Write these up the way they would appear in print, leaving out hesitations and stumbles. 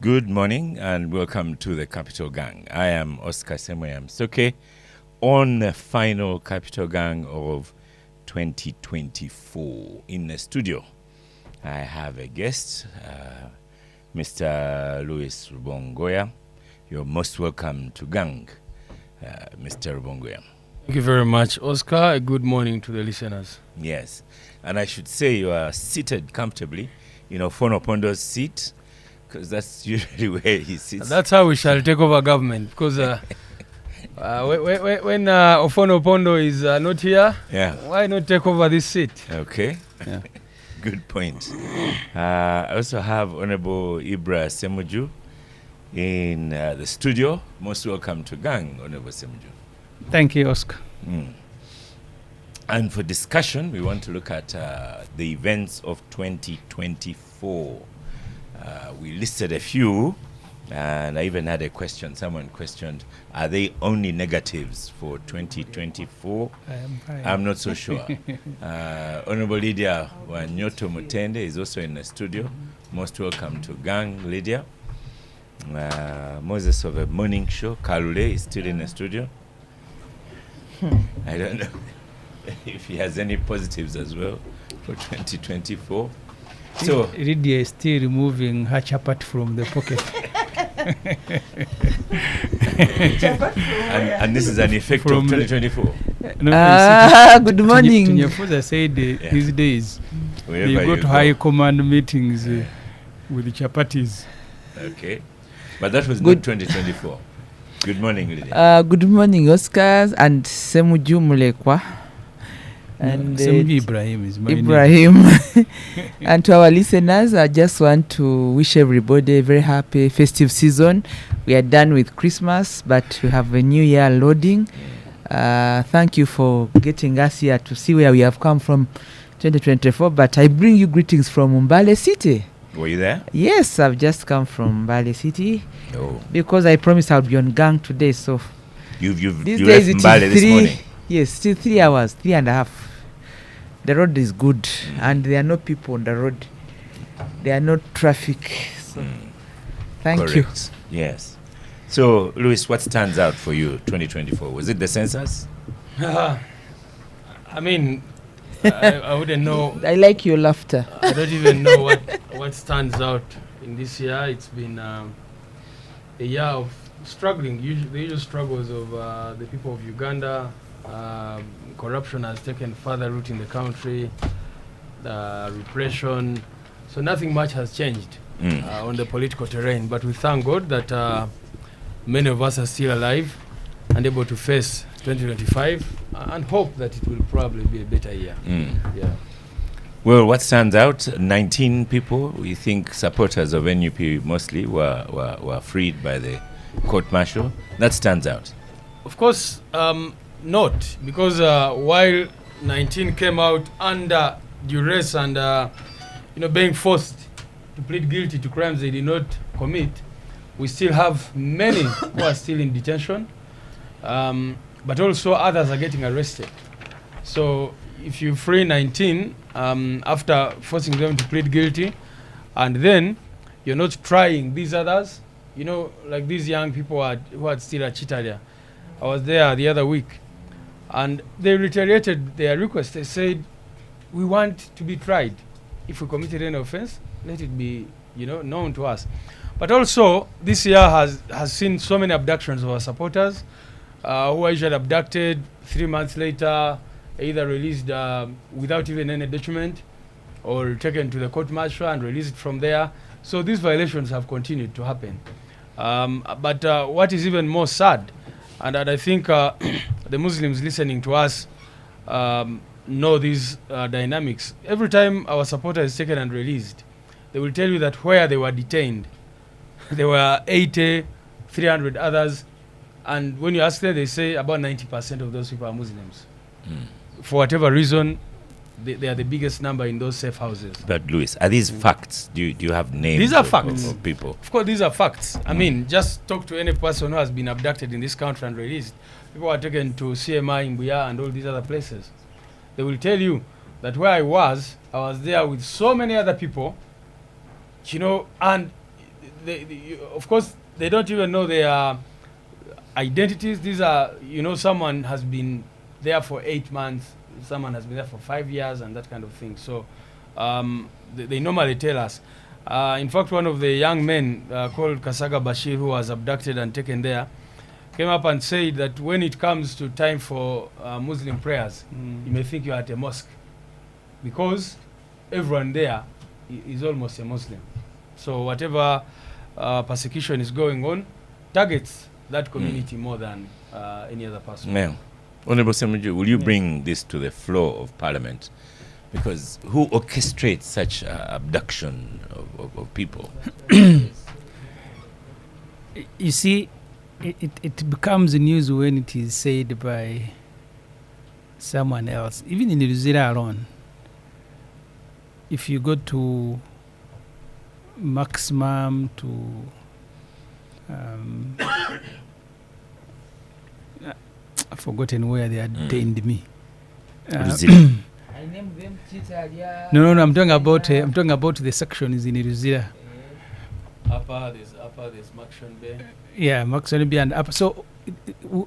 Good morning and welcome to the Capital Gang. I am Oscar Semoyam Soke on the final Capital Gang of 2024. In the studio, I have a guest, Mr. Louis Rubongoya. You're most welcome to Gang, Mr. Rubongoya. Thank you very much, Oscar. Good morning to the listeners. Yes, and I should say you are seated comfortably in Ofono Pondo's seat, because that's usually where he sits. And that's how we shall take over government, because when Ofono Pondo is not here, why not take over this seat? Okay, good point. I also have Honorable Ibra Semuju in the studio. Most welcome to Gang, Honorable Semuju. Thank you, Oscar. And for discussion, we want to look at the events of 2024. We listed a few, and I even had a question. Someone questioned, are they only negatives for 2024? I'm not so sure. Honorable Lydia Wanyoto Mutende is also in the studio. Most welcome to Gang, Lydia. Moses of a morning show, Kalule, is still in the studio. I don't know if he has any positives as well for 2024. So Lydia is still removing her chapat from the pocket. and this is an effect from of 2024. Good morning. Tunyafuza said these days Wherever you go to high command meetings with the chapatis. Okay, but that was not 2024. Good morning, Lydia. Good morning, Oscars and Semuju Mulekwa. And Semuju Ibrahim is my Ibrahim. And to our listeners, I just want to wish everybody a very happy festive season. We are done with Christmas, but we have a new year loading. Thank you for getting us here to see where we have come from 2024. But I bring you greetings from Mbale City. Were you there? Yes, I've just come from Mbale City. Oh. Because I promised I'll be on Gang today. So you left Mbale this morning? Yes, still 3 hours, 3.5. The road is good, and there are no people on the road. There are no traffic. So thank you. Yes. So, Louis, what stands out for you 2024? Was it the census? I mean, I wouldn't know. I like your laughter. I don't even know what stands out in this year. It's been a year of struggling, the usual struggles of the people of Uganda. Corruption has taken further root in the country, repression. So nothing much has changed on the political terrain. But we thank God that many of us are still alive and able to face 2025 and hope that it will probably be a better year. Yeah. Well, what stands out? 19 people, we think supporters of NUP mostly, were freed by the court-martial. That stands out. Of course, not, because while 19 came out under duress and being forced to plead guilty to crimes they did not commit, we still have many who are still in detention, but also others are getting arrested. So if you free 19 after forcing them to plead guilty, and then you're not trying these others, like these young people who are still at Chitalia. I was there the other week, and they reiterated their request. They said, we want to be tried. If we committed any offense, let it be, known to us. But also, this year has seen so many abductions of our supporters who are usually abducted 3 months later, either released without even any document, or taken to the court-martial and released from there. So these violations have continued to happen. But what is even more sad, and I think the Muslims listening to us know these dynamics. Every time our supporter is taken and released, they will tell you that where they were detained, there were 80, 300 others. And when you ask them, they say about 90% of those people are Muslims. For whatever reason, they are the biggest number in those safe houses. But Louis, are these facts? Do you have names? These are facts. Of people? Of course, these are facts. I mean, just talk to any person who has been abducted in this country and released. People are taken to CMI in Buya and all these other places. They will tell you that where I was there with so many other people, and of course, they don't even know their identities. These are, someone has been there for 8 months, someone has been there for 5 years, and that kind of thing. So they normally tell us. In fact, one of the young men called Kasaga Bashir, who was abducted and taken there, came up and said that when it comes to time for Muslim prayers, you may think you're at a mosque, because everyone there is almost a Muslim. So whatever persecution is going on targets that community more than any other person. Yeah. Honorable Semuju, will you bring this to the floor of Parliament? Because who orchestrates such abduction of people? You see, it becomes news when it is said by someone else. Even in Luzira alone, if you go to Maximum, to I've forgotten where they had detained me. Luzira. No, I'm talking about the sections in Luzira. Upper, there's Maction Bay. Yeah, Maxon Bay and upper. So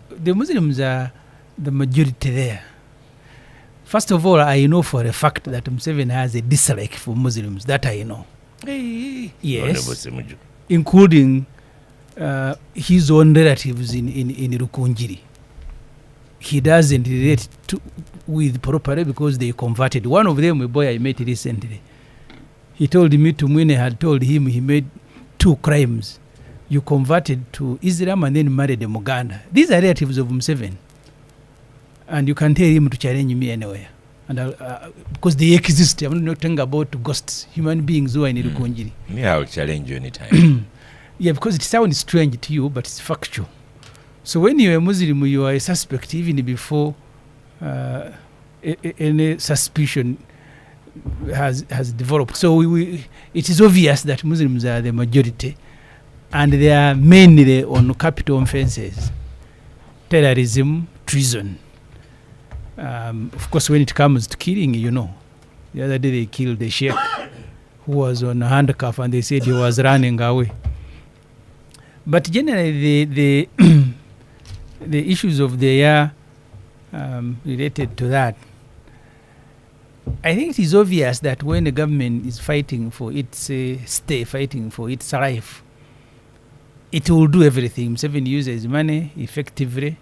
the Muslims are the majority there. First of all, I know for a fact that Museveni has a dislike for Muslims. That I know. Honorable Yes, Semuju. including his own relatives in Rukunjiri. He doesn't relate with properly because they converted. One of them, a boy I met recently, he told me Tumwine had told him he made 2 crimes. You converted to Islam and then married a Muganda. These are relatives of Museveni. And you can tell him to challenge me anywhere. And because they exist. I'm not talking about ghosts, human beings who are in Rukunjiri. Yeah, I'll challenge you anytime. Yeah, because it sounds strange to you, but it's factual. So when you're a Muslim, you are a suspect even before any suspicion has developed. So it is obvious that Muslims are the majority, and they are mainly on capital offenses: terrorism, treason. Of course, when it comes to killing, the other day they killed the sheikh who was on a handcuff, and they said he was running away. But generally, the issues of the year related to that, I think it is obvious that when the government is fighting for its stay, fighting for its life, it will do everything. Museveni uses money effectively,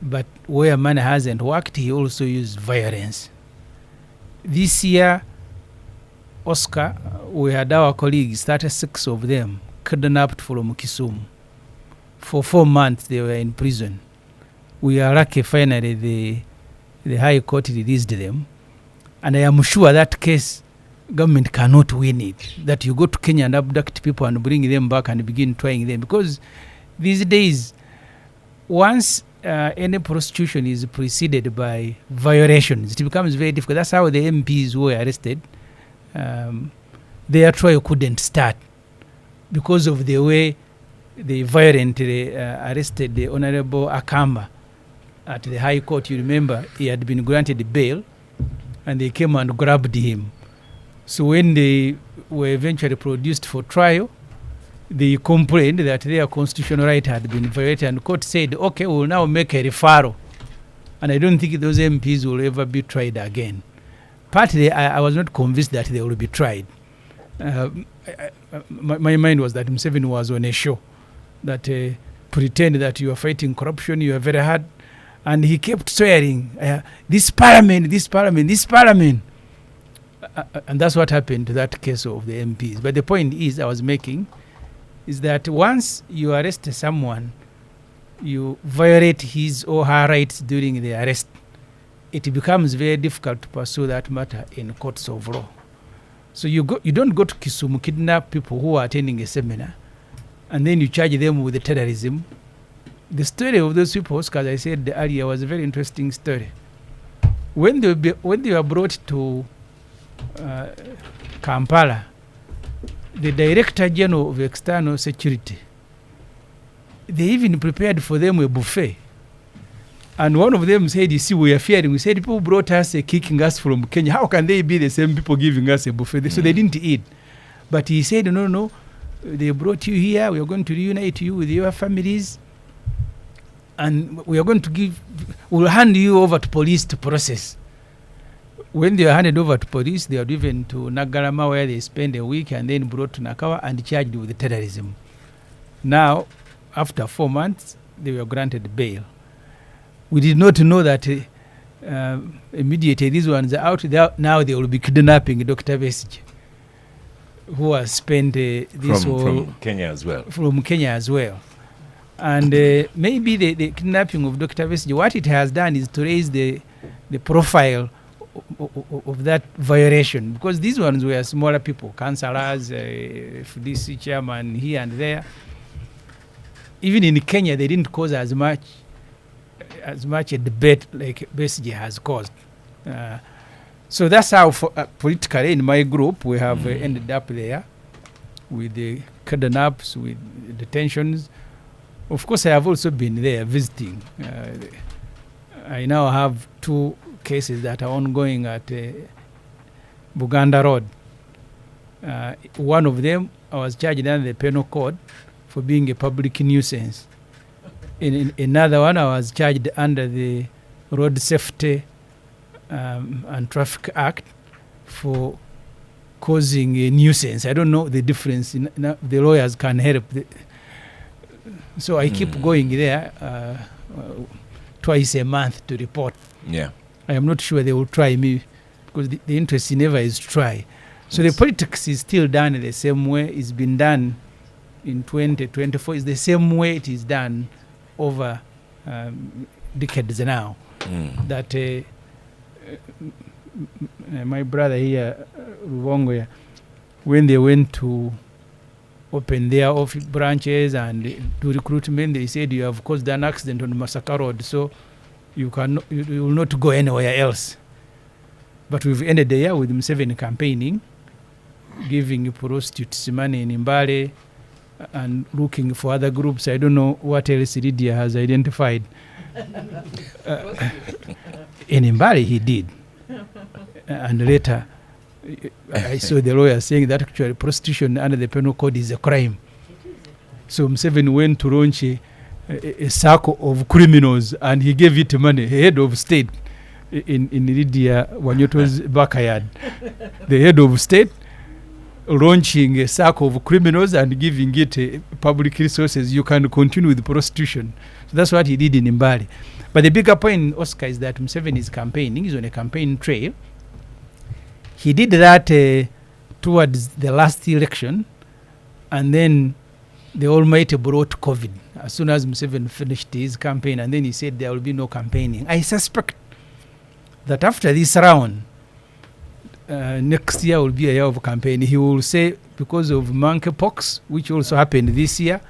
but where money hasn't worked, he also used violence. This year, Oscar, we had our colleagues, 36 of them, kidnapped from Kisumu. For 4 months they were in prison. We are lucky finally the High Court released them. And I am sure that case, government cannot win it. That you go to Kenya and abduct people and bring them back and begin trying them. Because these days, once any prosecution is preceded by violations, it becomes very difficult. That's how the MPs who were arrested, their trial couldn't start because of the way they violently arrested the Honorable Akamba at the High Court. You remember, he had been granted bail, and they came and grabbed him. So when they were eventually produced for trial, they complained that their constitutional right had been violated, and the court said, okay, we'll now make a referral. And I don't think those MPs will ever be tried again. Partly, I was not convinced that they will be tried. My mind was that Museveni was on a show that pretend that you are fighting corruption, you are very hard. And he kept swearing, this parliament. And that's what happened to that case of the MPs. But the point I was making is that once you arrest someone, you violate his or her rights during the arrest, it becomes very difficult to pursue that matter in courts of law. So you don't go to Kisumu, kidnap people who are attending a seminar, and then you charge them with the terrorism. The story of those people, as I said earlier, was a very interesting story. When they were brought to Kampala, the Director General of External Security, they even prepared for them a buffet. And one of them said, you see, we are fearing. We said, people brought us kicking us from Kenya. How can they be the same people giving us a buffet? So they didn't eat. But he said, no, They brought you here. We are going to reunite you with your families, and we are going to we'll hand you over to police to process. When they are handed over to police, they are driven to Nagarama, where they spend a week, and then brought to Nakawa and charged with terrorism. Now, after 4 months, they were granted bail. We did not know that immediately these ones are out there. Now they will be kidnapping Dr. Besigye, who has spent from Kenya as well. From Kenya as well. And maybe the kidnapping of Dr. Besigye, what it has done is to raise the profile of that violation, because these ones were smaller people, councillors, FDC chairman here and there. Even in Kenya, they didn't cause as much a debate like Besigye has caused. So that's how politically in my group we have ended up there with the kidnaps, with detentions. Of course, I have also been there visiting. I now have 2 cases that are ongoing at Buganda Road. One of them, I was charged under the penal code for being a public nuisance. In another one, I was charged under the Road Safety and Traffic Act for causing a nuisance. I don't know the difference. The lawyers can help. So I keep going there twice a month to report. Yeah. I am not sure they will try me, because the interest never is try. So the politics is still done the same way it's been done in 2024. It's the same way it is done over decades now. That my brother here, Ruvongo, when they went to open their office branches and do recruitment, they said you have caused an accident on Masaka Road, so you will not go anywhere else. But we've ended the year with Museveni campaigning, giving prostitutes money in Mbale and looking for other groups. I don't know what else Lydia has identified. In Mbale he did. And later I saw the lawyer saying that actually prostitution under the penal code is a crime. So Museveni went to launch a circle of criminals, and he gave it money. Head of state in Lydia Wanyoto's backyard. The head of state launching a circle of criminals and giving it public resources. You can continue with prostitution. So that's what he did in Mbale. But the bigger point, Oscar, is that Museveni is campaigning. He's on a campaign trail. He did that towards the last election, and then the Almighty brought COVID as soon as Museveni finished his campaign, and then he said there will be no campaigning. I suspect that after this round, next year will be a year of campaign. He will say, because of monkeypox, which also happened this year,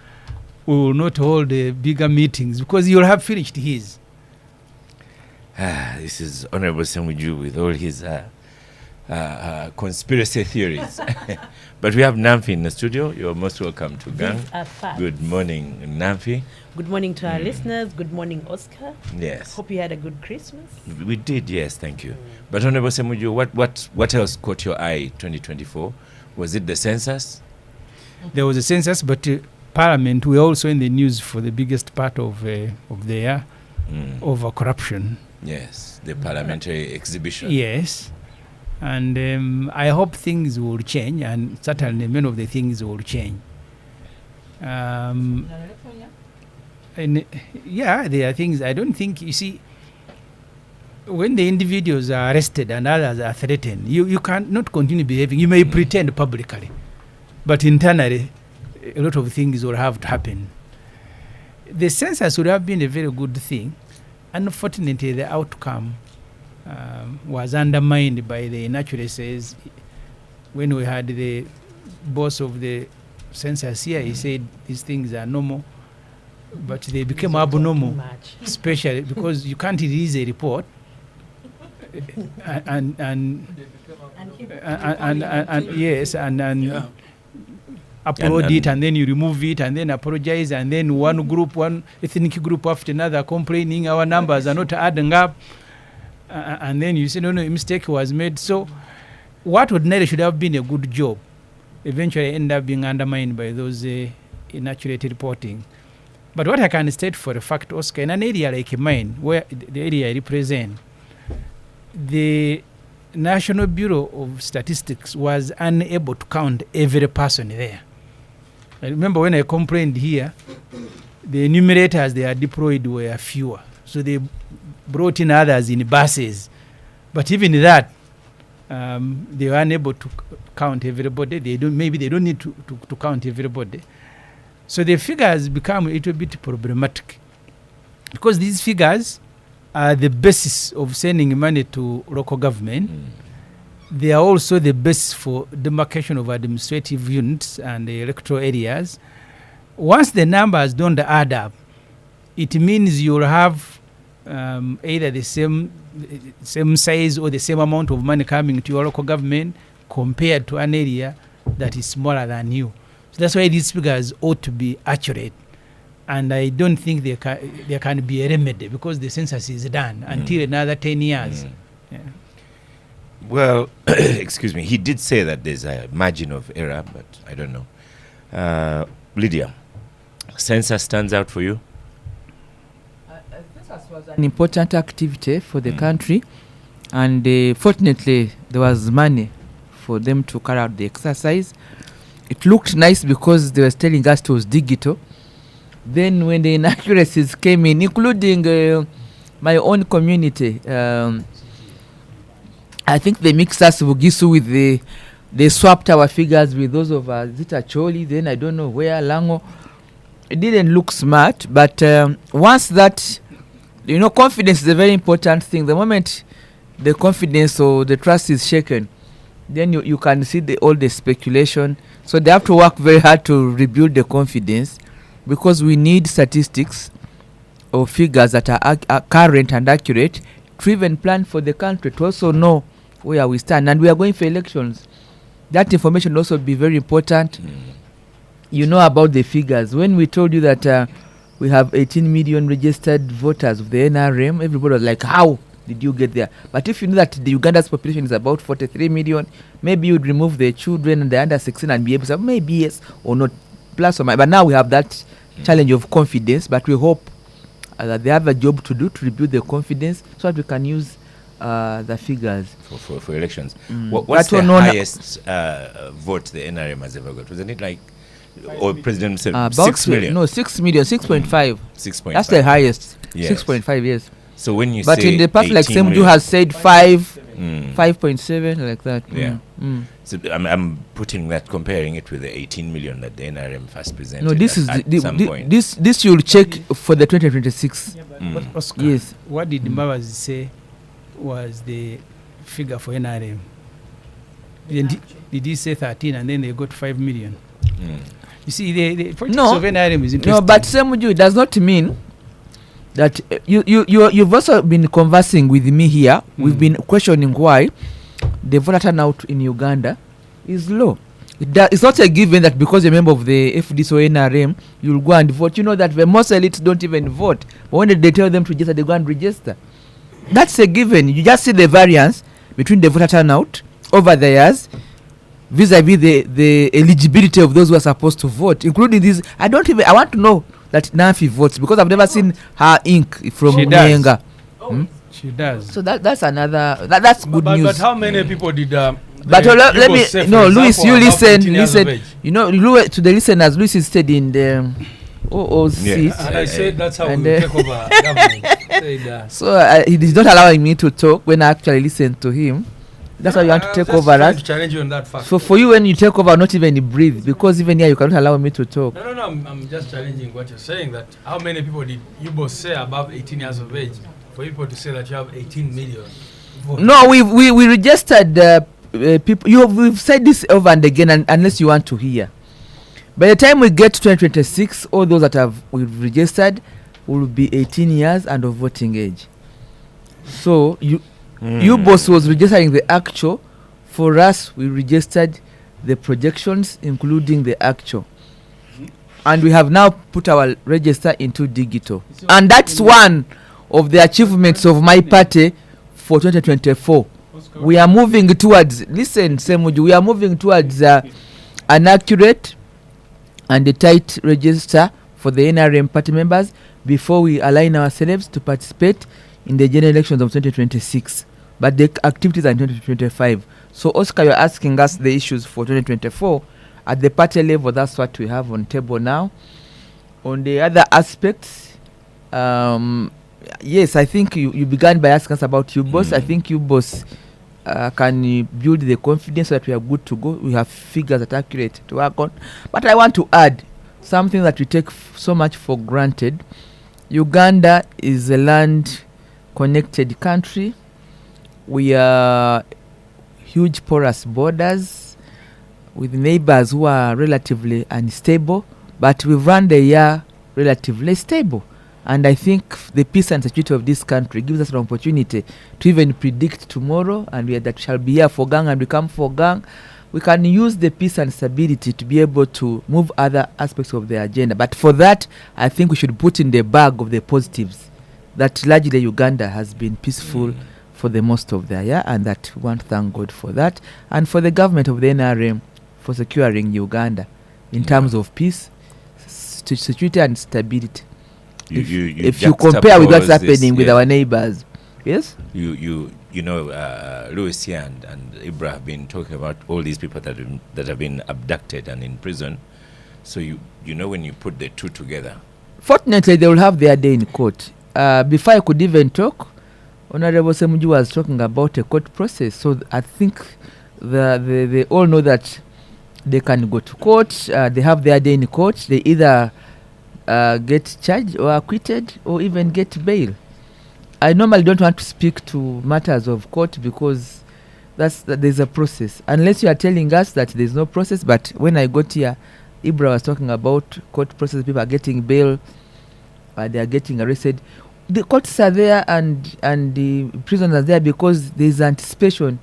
we will not hold bigger meetings, because he will have finished his. This is Honorable Semuju with all his conspiracy theories. But we have Namfi in the studio. You're most welcome to Gang. Good morning, Namfi. Good morning to our listeners. Good morning, Oscar. Yes. Hope you had a good Christmas. We did, yes, thank you. But Honorable Semuju, what else caught your eye 2024? Was it the census? There was a census, but Parliament, we're also in the news for the biggest part of the year over corruption. Yes, the parliamentary exhibition. Yes. And I hope things will change, and certainly many of the things will change. And yeah, there are things I don't think, you see, when the individuals are arrested and others are threatened, you cannot continue behaving. You may pretend publicly, but internally, a lot of things will have to happen. The census would have been a very good thing. Unfortunately, the outcome was undermined by the naturalists. When we had the boss of the census here, he said these things are normal, but they became abnormal, especially because you can't release a report and upload it, and then you remove it, and then apologize, and then one ethnic group after another complaining our numbers are not adding up, and then you say no, a mistake was made. So what ordinarily should have been a good job eventually end up being undermined by those inaccurate reporting. But what I can state for a fact, Oscar, in an area like mine, where the area I represent, the National Bureau of Statistics was unable to count every person there. I remember when I complained here, the enumerators they are deployed were fewer. So they brought in others in buses. But even that, they were unable to count everybody. Maybe they don't need to count everybody. So the figures become a little bit problematic, because these figures are the basis of sending money to local government. They are also the basis for demarcation of administrative units and electoral areas. Once the numbers don't add up, it means you'll have either the same size or the same amount of money coming to your local government compared to an area that is smaller than you. So that's why these figures ought to be accurate. And I don't think there can be a remedy, because the census is done until another 10 years. Yeah. Well, excuse me, he did say that there's a margin of error, but I don't know. Lydia, census stands out for you? Census was an important activity for the country, and fortunately there was money for them to carry out the exercise. It looked nice because they were telling us it was digital. Then when the inaccuracies came in, including my own community, I think they mixed us Bugisu with they swapped our figures with those of Zita Choli, then I don't know where, Lango. It didn't look smart, but once that, confidence is a very important thing. The moment the confidence or the trust is shaken, then you can see all the speculation. So they have to work very hard to rebuild the confidence, because we need statistics or figures that are current and accurate to even plan for the country, to also know where we stand. And we are going for elections. That information will also be very important. You know about the figures. When we told you that we have 18 million registered voters of the NRM, everybody was like, how did you get there? But if you know that the Uganda's population is about 43 million, maybe you'd remove the children and the under 16 and be able to say maybe yes or not, plus or minus. But now we have that challenge of confidence, but we hope that they have a job to do to rebuild the confidence so that we can use the figures for elections. What's the highest vote the NRM has ever got? Wasn't it like, or President said 6 million? No, 6 million, 6.5. 6.5. That's the highest. Yes. 6.5 years. So when you but say, in the past, like Semju has said 5.7, like that. Yeah. So I'm putting that, comparing it with the 18 million that the NRM first presented. No, this is some point. this you'll check for the 2026. But Oscar, Yes. what did Mbabazi say was the figure for NRM? Did he say 13 and then they got 5 million? You see, the politics of NRM is interesting. No, but Semju, it does not mean that you've also been conversing with me here. We've been questioning why the voter turnout in Uganda is low. It's not a given that because you're a member of the FDC or NRM, you'll go and vote. You know that the most elites don't even vote. But when they tell them to register, they go and register. That's a given. You just see the variance between the voter turnout over the years vis-a-vis the eligibility of those who are supposed to vote, including these. I want to know that Nafi votes, because I've never seen her ink from Nyenga. She does. So that's another. That's good news. But how many people did? But let me. No, Louis, you listen. You know, to the listeners, Louis is stayed in the OOC. Yes. And I said that's how we take over government. So he's not allowing me to talk when I actually listen to him. That's why you want to take over, right? To challenge you on that fact. So for you, when you take over, not even breathe, because even here you cannot allow me to talk. No. I'm just challenging what you're saying. That how many people did you both say above 18 years of age for people to say that you have 18 million? Voters? No, we registered people. We've said this over and again, and unless you want to hear. By the time we get to 2026, all those that we've registered will be 18 years and of voting age. So you boss was registering the actual. For us, we registered the projections, including the actual. And we have now put our register into digital. And that's one of the achievements of my party for 2024. We are moving towards, listen, Semuju, we are moving towards an accurate and a tight register for the NRM party members before we align ourselves to participate in the general elections of 2026. But the activities are in 2025. So, Oscar, you're asking us the issues for 2024. At the party level, that's what we have on table now. On the other aspects, yes, I think you began by asking us about UBOS. I think UBOS can build the confidence that we are good to go. We have figures that are accurate to work on. But I want to add something that we take so much for granted. Uganda is a land-connected country. We are huge porous borders with neighbors who are relatively unstable, but we've run the year relatively stable. And I think the peace and security of this country gives us an opportunity to even predict tomorrow, and that shall be here for gang and become for gang. We can use the peace and stability to be able to move other aspects of the agenda. But for that, I think we should put in the bag of the positives that largely Uganda has been peaceful for the most of the year, and that we want to thank God for that, and for the government of the NRM for securing Uganda in terms of peace, security and stability. If you compare with what's happening with our neighbors, yes? You know, Louis here and Ibra have been talking about all these people that have been abducted and in prison. So you know, when you put the two together. Fortunately, they will have their day in court. Before I could even talk, Honorable Semuju was talking about a court process. So I think they all know that they can go to court. They have their day in court. They either get charged or acquitted or even get bail. I normally don't want to speak to matters of court because there's a process. Unless you are telling us that there's no process. But when I got here, Ibra was talking about court process. People are getting bail. They are getting arrested. The courts are there and the prisoners are there because there's anticipation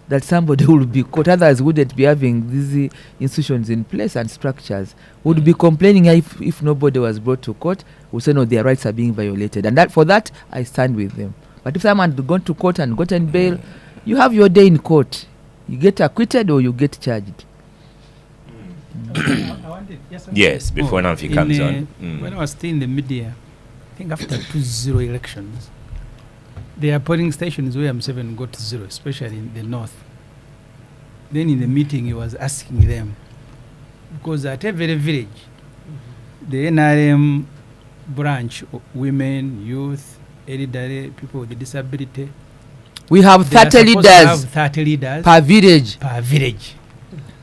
that somebody will be caught. Others wouldn't be having these institutions in place and structures. Would be complaining if nobody was brought to court. Would say no, their rights are being violated, and that for that I stand with them. But if someone had gone to court and gotten bail, you have your day in court. You get acquitted or you get charged. Yes, before Namfi comes on. When I was still in the media, I think after 2-0 elections, there are polling stations where M7 got 0, especially in the north. Then in the meeting, he was asking them, because at every village, the NRM branch, women, youth, elderly, people with disability, we have 30 leaders per village.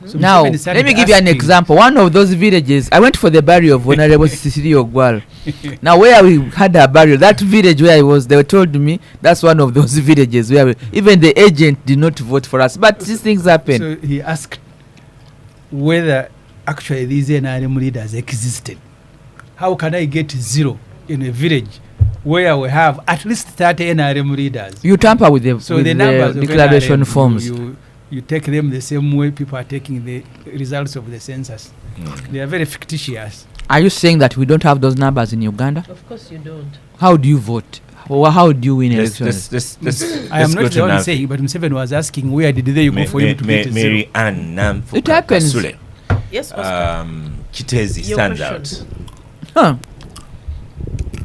So now, let me give you an example. One of those villages, I went for the burial of Honorable Sisiri Ogwal. Now, where we had a burial, that village where I was, they told me that's one of those villages where even the agent did not vote for us. But these things happen. So he asked whether actually these NRM leaders existed. How can I get 0 in a village where we have at least 30 NRM leaders? You tamper with the, so with the numbers the declaration NRM, forms. You take them the same way people are taking the results of the census. They are very fictitious. Are you saying that we don't have those numbers in Uganda? Of course you don't. How do you vote? Or how do you win elections? I am not the one saying, but Museveni was asking where did they go for him to get Mary 0. Ann Namfu It happens. Kasule. Yes, Oscar. Chitezi Your stands question. out.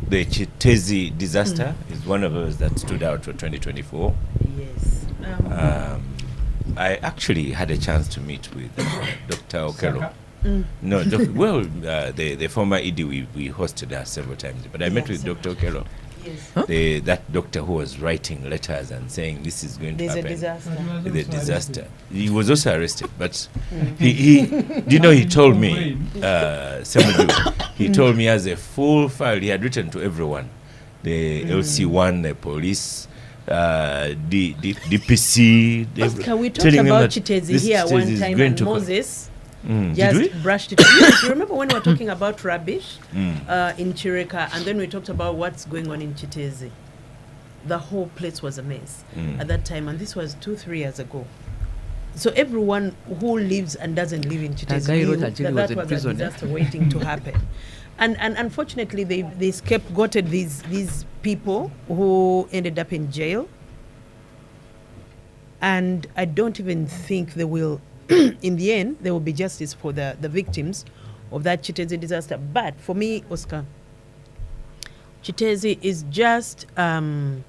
The Chitezi disaster is one of those that stood out for 2024. Yes. I actually had a chance to meet with Dr. Okelo. No, the former ED, we hosted her several times, but I met with Dr. Okelo. Yes. That doctor who was writing letters and saying this is going to happen. There's a disaster. He was also arrested, but he told me, he told me as a full file he had written to everyone, the LC1, the police, DPC. Oscar, we talked about Chitezi here one time, and Moses just brushed it. Yes, you remember when we were talking about rubbish in Chireka, and then we talked about what's going on in Chitezi. The whole place was a mess at that time, and this was 2-3 years ago. So everyone who lives and doesn't live in Chitezi knew that was a disaster waiting to happen. And unfortunately, they scapegoated these people who ended up in jail. And I don't even think they will in the end, there will be justice for the victims of that Chitezi disaster. But for me, Oscar, Chitezi is just a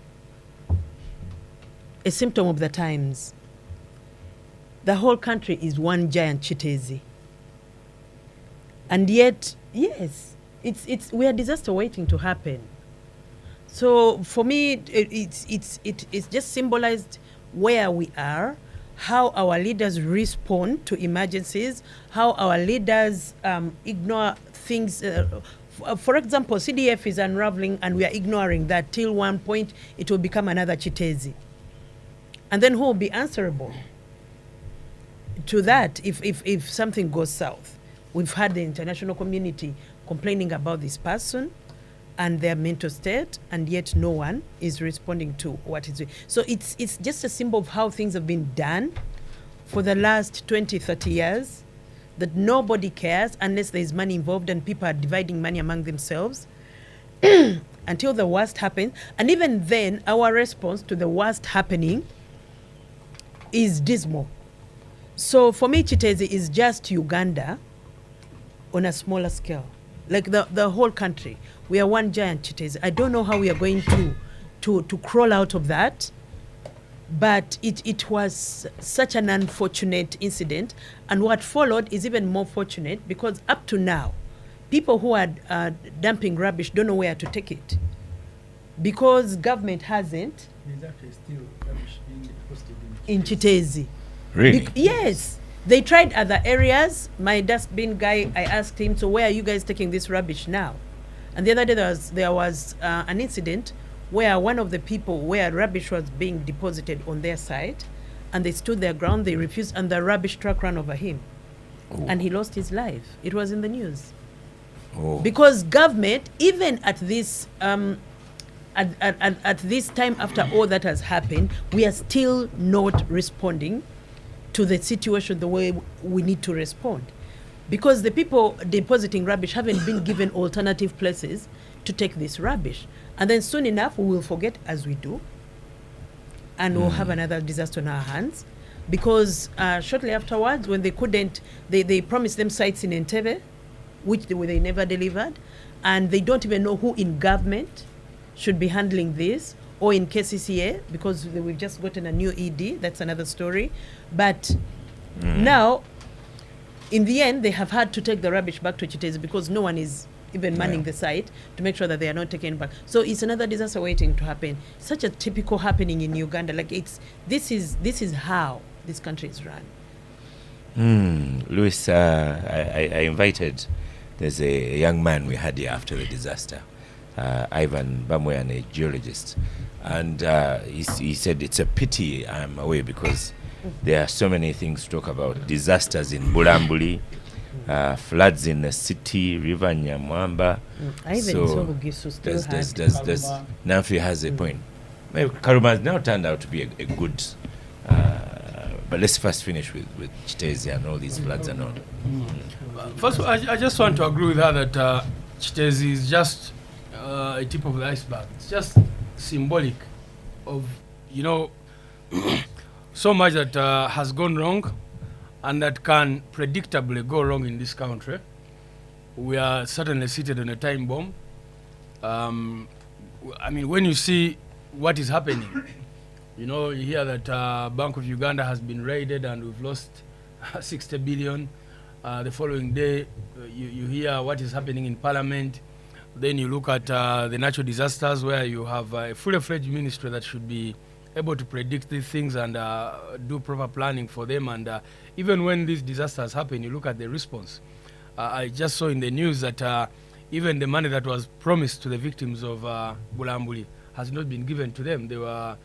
symptom of the times. The whole country is one giant Chitezi. And yet, yes, we are disaster waiting to happen. So for me, it's just symbolized where we are, how our leaders respond to emergencies, how our leaders ignore things. For example, CDF is unraveling and we are ignoring that till one point it will become another Chitezi. And then who will be answerable to that if something goes south? We've had the international community complaining about this person and their mental state, and yet no one is responding to what is doing. So it's just a symbol of how things have been done for the last 20, 30 years, that nobody cares unless there's money involved and people are dividing money among themselves until the worst happens. And even then, our response to the worst happening is dismal. So for me, Chitezi is just Uganda on a smaller scale. Like the whole country, we are one giant Chitezi. I don't know how we are going to crawl out of that, but it was such an unfortunate incident, and what followed is even more fortunate, because up to now, people who are dumping rubbish don't know where to take it, because government hasn't. There's actually still rubbish being deposited in Chitezi. Really? Yes. They tried other areas. My dustbin guy, I asked him, so where are you guys taking this rubbish now? And the other day there was an incident where one of the people, where rubbish was being deposited on their site, and they stood their ground, they refused, and the rubbish truck ran over him. Oh. And he lost his life. It was in the news. Oh. Because government, even at this at this time after all that has happened, we are still not responding to the situation the way we need to respond, because the people depositing rubbish haven't been given alternative places to take this rubbish, and then soon enough we will forget, as we do, and we'll have another disaster on our hands, because shortly afterwards, when they couldn't, they promised them sites in Entebbe, which they never delivered, and they don't even know who in government should be handling this, or in KCCA, because we've just gotten a new ED. That's another story. But now, in the end, they have had to take the rubbish back to Chitezi, because no one is even manning the site to make sure that they are not taken back. So it's another disaster waiting to happen. Such a typical happening in Uganda. Like this is how this country is run. Louis, I invited, there's a young man we had here after the disaster, Ivan Bamweyan, a geologist, and he said it's a pity I'm away, because there are so many things to talk about. Disasters in Bulambuli, floods in the city, River Nyamwamba. So there's Nafi has a point. Maybe Karuma has now turned out to be a good, but let's first finish with Chitezi and all these floods and all. First of all, I just want to agree with her that Chitezi is just a tip of the iceberg. It's just symbolic of, so much that has gone wrong and that can predictably go wrong in this country. We are certainly seated on a time bomb. I mean, when you see what is happening, you hear that Bank of Uganda has been raided and we've lost 60 billion. The following day, you hear what is happening in Parliament. Then you look at the natural disasters, where you have a fully fledged ministry that should be able to predict these things and do proper planning for them. And even when these disasters happen, you look at the response. I just saw in the news that even the money that was promised to the victims of Bulambuli has not been given to them. They were,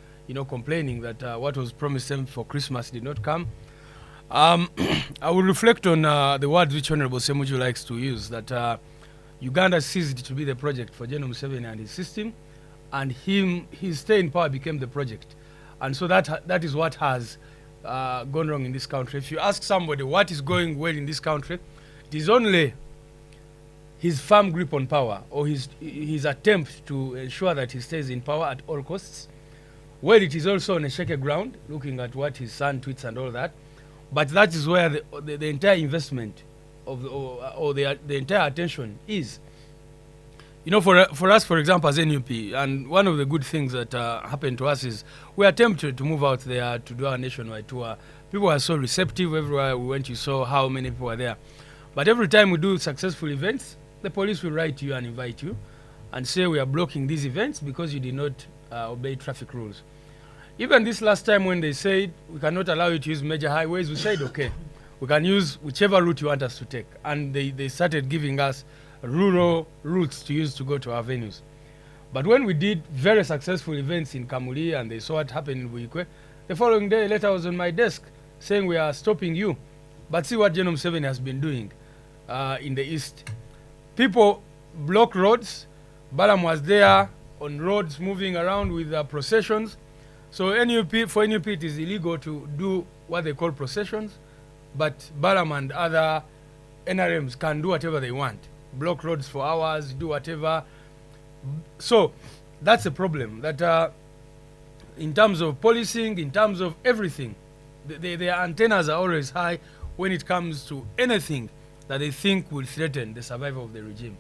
complaining that what was promised them for Christmas did not come. I will reflect on the words which Honorable Semuju likes to use, that Uganda ceased to be the project for General Museveni and his system, and his stay in power became the project. And so that is what has gone wrong in this country. If you ask somebody what is going well in this country, it is only his firm grip on power, or his attempt to ensure that he stays in power at all costs. Well, it is also on a shaky ground, looking at what his son tweets and all that. But that is where the entire investment of the entire attention is. You know, for us, for example, as NUP, and one of the good things that happened to us is we attempted to move out there to do our nationwide tour. People were so receptive everywhere we went. You saw how many people were there. But every time we do successful events, the police will write to you and invite you and say we are blocking these events because you did not obey traffic rules. Even this last time when they said we cannot allow you to use major highways, we said, okay, we can use whichever route you want us to take. And they started giving us rural routes to use to go to our venues. But when we did very successful events in Kamuli and they saw what happened in Buikwe, the following day a letter was on my desk saying we are stopping you. But see what Genome 7 has been doing in the east. People block roads. Balam was there on roads moving around with processions. So for NUP it is illegal to do what they call processions, but Balam and other NRMs can do whatever they want. Block roads for hours, do whatever. So that's a problem that in terms of policing, in terms of everything, their antennas are always high when it comes to anything that they think will threaten the survival of the regime.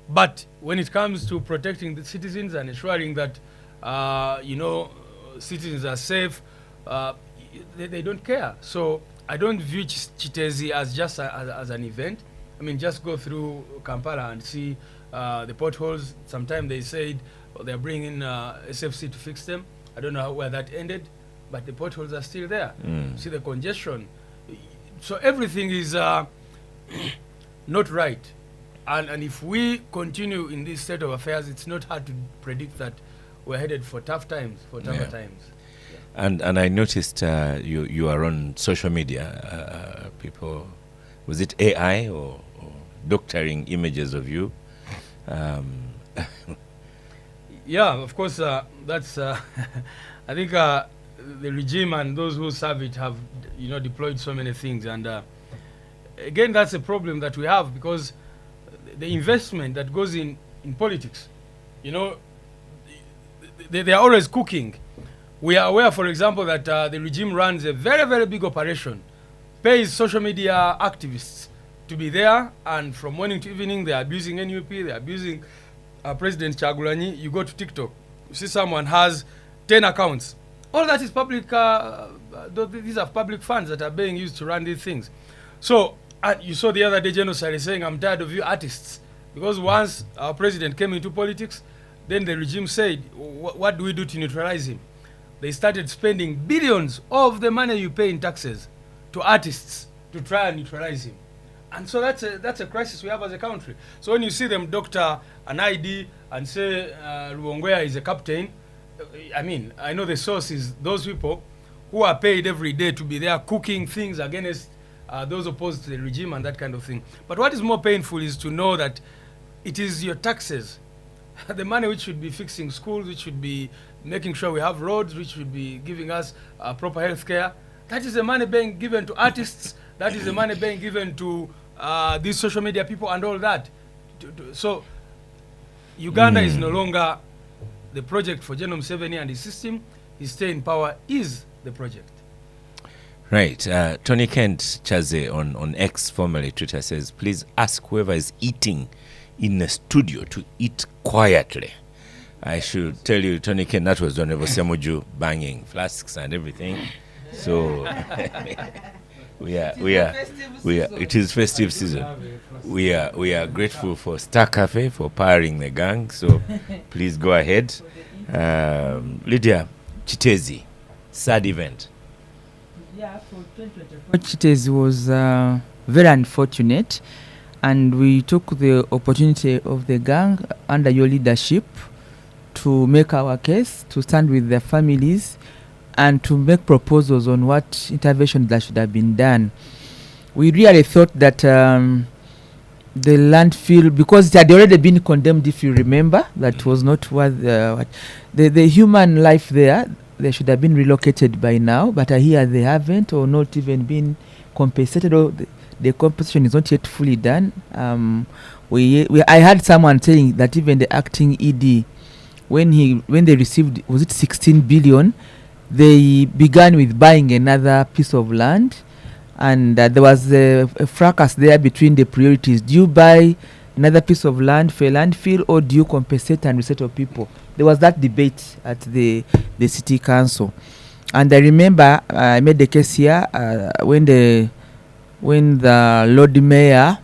But when it comes to protecting the citizens and ensuring that, citizens are safe, they don't care. So I don't view Chitezi as just as an event. I mean, just go through Kampala and see the potholes. Sometimes they said they're bringing SFC to fix them. I don't know where that ended, but the potholes are still there. See the congestion. So everything is not right. And if we continue in this state of affairs, it's not hard to predict that we're headed for tougher times. And I noticed you are on social media. People, was it AI or doctoring images of you? Yeah, of course. That's. I think the regime and those who serve it have, deployed so many things. And again, that's a problem that we have because the investment that goes in politics, they are always cooking. We are aware, for example, that the regime runs a very, very big operation, pays social media activists to be there, and from morning to evening, they are abusing NUP, they are abusing President Chagulanyi. You go to TikTok, you see someone has 10 accounts. All that is public, these are public funds that are being used to run these things. So, you saw the other day Genocide saying, I'm tired of you artists. Because once our president came into politics, then the regime said, what do we do to neutralize him? They started spending billions of the money you pay in taxes to artists to try and neutralize him. And so that's a crisis we have as a country. So when you see them doctor an ID and say Luongwea is a captain, I mean, I know the source is those people who are paid every day to be there cooking things against those opposed to the regime and that kind of thing. But what is more painful is to know that it is your taxes, the money which should be fixing schools, which should be making sure we have roads, which should be giving us proper health care. That is the money being given to artists. That is the money being given to these social media people and all that. So Uganda is no longer the project for Genome 7 and his system. His stay in power is the project. Right. Tony Kent Chaze on X, formerly Twitter, says, please ask whoever is eating in the studio to eat quietly. I should tell you, Tony Kent, that was Honorable Semuju banging flasks and everything. So it is festive season. We are grateful for Star Cafe for powering the gang. So please go ahead. Lydia, Chitezi, sad event. Yeah, for 2024, Chitezi was very unfortunate, and we took the opportunity of the gang under your leadership to make our case, to stand with their families, and to make proposals on what intervention that should have been done. We really thought that the landfill, because it had already been condemned, if you remember, that was not what the human life there. They should have been relocated by now, but here they haven't, or not even been compensated, or the compensation is not yet fully done. I heard someone saying that even the acting ED, when they received, was it 16 billion, they began with buying another piece of land, and there was a fracas there between the priorities. Do you buy another piece of land for a landfill, or do you compensate and resettle people? There was that debate at the city council, and I remember I made the case here when the Lord Mayor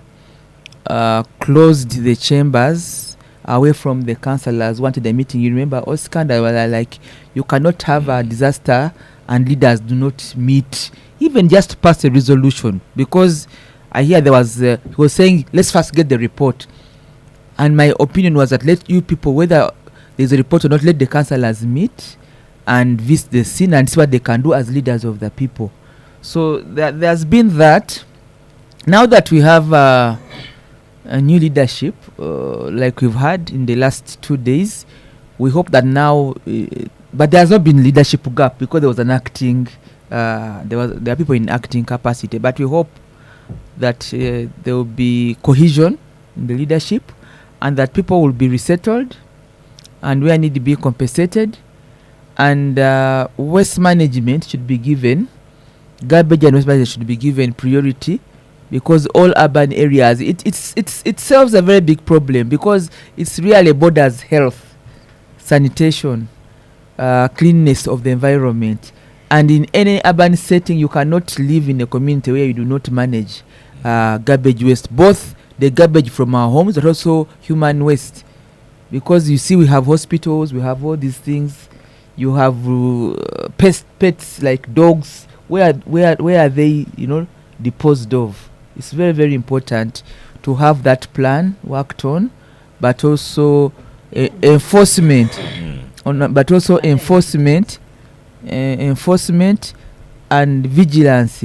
closed the chambers away from the councillors, wanted a meeting. You remember, Oscar, they were like, you cannot have a disaster and leaders do not meet, even just pass a resolution, because I hear there was he was saying, let's first get the report, and my opinion was that let you people, whether there's a report or not, let the councillors meet and visit the scene and see what they can do as leaders of the people. So there's been that. Now that we have a new leadership, like we've had in the last 2 days, we hope that now, but there has not been leadership gap because there was an acting, there are people in acting capacity, but we hope that there will be cohesion in the leadership, and that people will be resettled and where need to be compensated, and waste management should be given, garbage and waste management should be given priority, because all urban areas, it solves a very big problem, because it's really borders health, sanitation, cleanness of the environment. And in any urban setting, you cannot live in a community where you do not manage garbage waste, both the garbage from our homes but also human waste, because you see we have hospitals, we have all these things, you have pets like dogs, where are they, disposed of? It's very, very important to have that plan worked on, but also enforcement, enforcement and vigilance.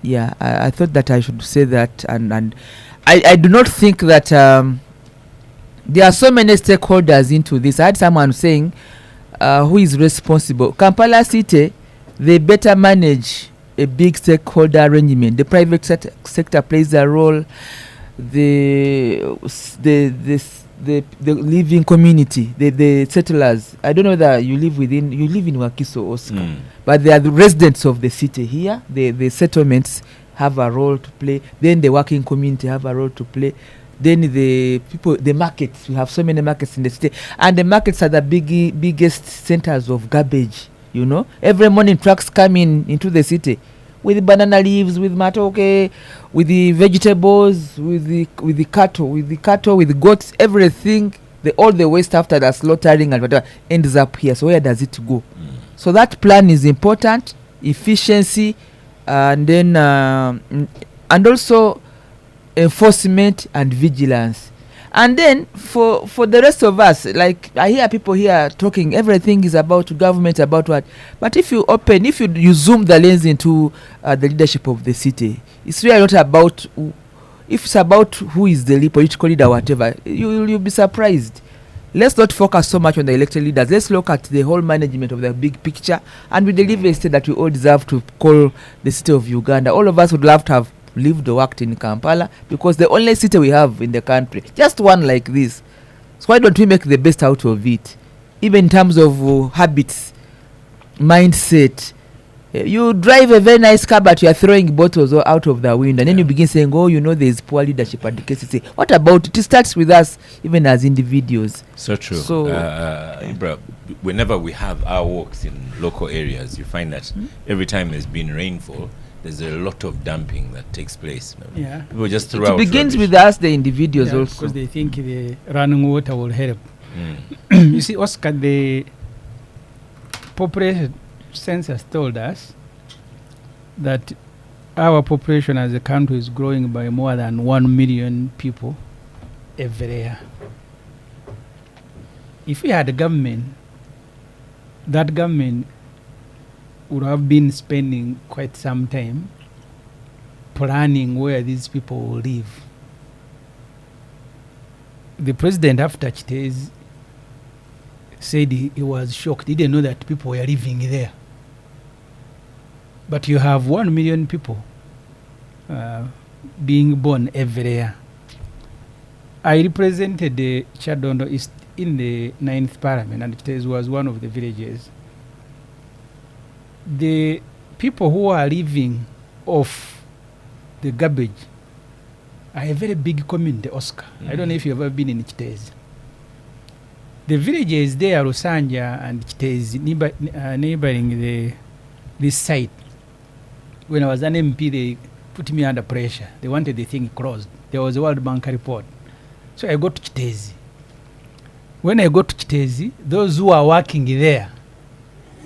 Yeah, I thought that I should say that, and I do not think that there are so many stakeholders into this. I had someone saying, who is responsible? Kampala City, they better manage a big stakeholder arrangement. The private sector plays a role. The living community, the settlers. I don't know that you live in Wakiso, Oscar, but they are the residents of the city here. The settlements have a role to play. Then the working community have a role to play. Then the people, the markets. We have so many markets in the city, and the markets are the biggest centers of garbage. Every morning trucks come into the city with banana leaves, with matoke, with the vegetables, with the cattle, with the goats, everything. All the waste after the slaughtering and whatever ends up here. So where does it go? So that plan is important, efficiency, and then and also enforcement and vigilance. And then for the rest of us, like I hear people here talking, everything is about government, about what. But if you zoom the lens into the leadership of the city, it's really not about, if it's about who is the political leader, whatever, you'll be surprised. Let's not focus so much on the elected leaders. Let's look at the whole management of the big picture, and we deliver a state that we all deserve to call the city of Uganda. All of us would love to have lived or worked in Kampala, because the only city we have in the country, just one like this. So why don't we make the best out of it, even in terms of habits, mindset? You drive a very nice car, but you are throwing bottles out of the window, and then you begin saying, there is poor leadership at the KCC. What about it? It starts with us, even as individuals. So true. So Ibra, whenever we have our walks in local areas, you find that every time there's been rainfall, there's a lot of dumping that takes place. Yeah. People just throw out It begins rubbish. with us, the individuals, also. Because they think the running water will help. You see, Oscar, the population census told us that our population as a country is growing by more than 1 million people every year. If we had a government, that government would have been spending quite some time planning where these people will live. The president, after Chitez, said he was shocked. He didn't know that people were living there. But you have 1 million people being born every year. I represented the Chadondo East in the 9th Parliament, and Chitez was one of the villages. The people who are living of the garbage are a very big community, Oscar. I don't know if you've ever been in Chitezi. The villages there, Rusanja and Chitezi, neighboring this site, when I was an MP, they put me under pressure. They wanted the thing closed. There was a World Bank report. So I got to Chitezi. When I got to Chitezi, those who are working there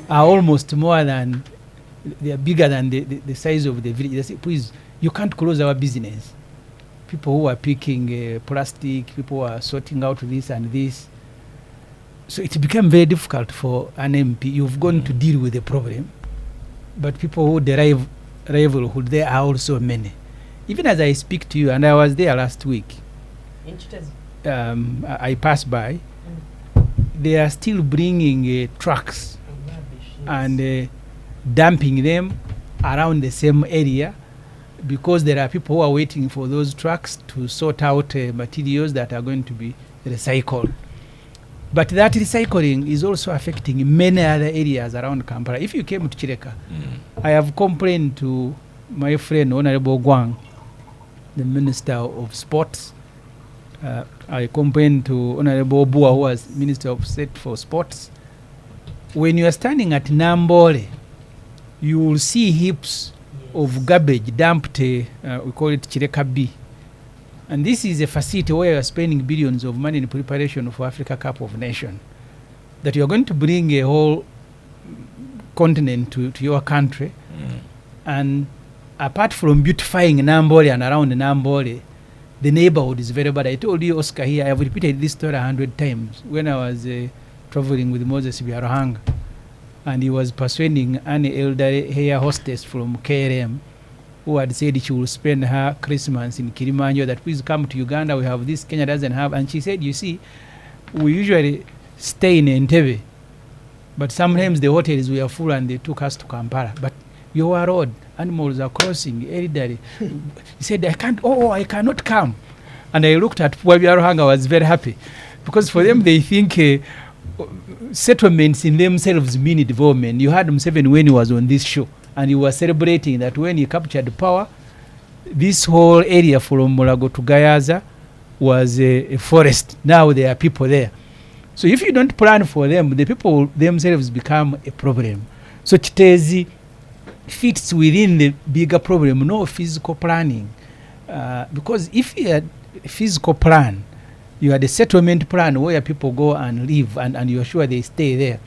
are almost more than, they are bigger than the size of the village. They say, please, you can't close our business. People who are picking plastic, people who are sorting out this and this. So it became very difficult for an MP. You've gone to deal with the problem, but people who derive rivalhood, there are also many. Even as I speak to you, and I was there last week, In Chitezi. I passed by, they are still bringing trucks and dumping them around the same area, because there are people who are waiting for those trucks to sort out materials that are going to be recycled. But that recycling is also affecting many other areas around Kampala. If you came to Chireka, I have complained to my friend Honorable Gwang, the Minister of Sports. I complained to Honorable Bua, who was Minister of State for Sports. When you are standing at Nambole, you will see heaps of garbage dumped, we call it Chireka B. And this is a facility where you are spending billions of money in preparation for Africa Cup of Nations. That you are going to bring a whole continent to your country. And apart from beautifying Nambole and around Nambole, the neighborhood is very bad. I told you, Oscar, here, I have repeated this story 100 times when I was traveling with Moses Biarohanga. And he was persuading an elderly hair hostess from KRM who had said she will spend her Christmas in Kilimanjaro, that please come to Uganda, we have this, Kenya doesn't have. And she said, you see, we usually stay in Entebbe, but sometimes the hotels were full and they took us to Kampala. But your road, animals are crossing, elderly. He said, I cannot come. And I looked at Biarohanga, I was very happy. Because for them, they think settlements in themselves mean development. You heard Museveni when he was on this show, and he was celebrating that when he captured power, this whole area from Mulago to Gayaza was a forest. Now there are people there. So if you don't plan for them, the people themselves become a problem. So Chitezi fits within the bigger problem, no physical planning. Because if you had a physical plan, you had a settlement plan where people go and live and you're sure they stay there,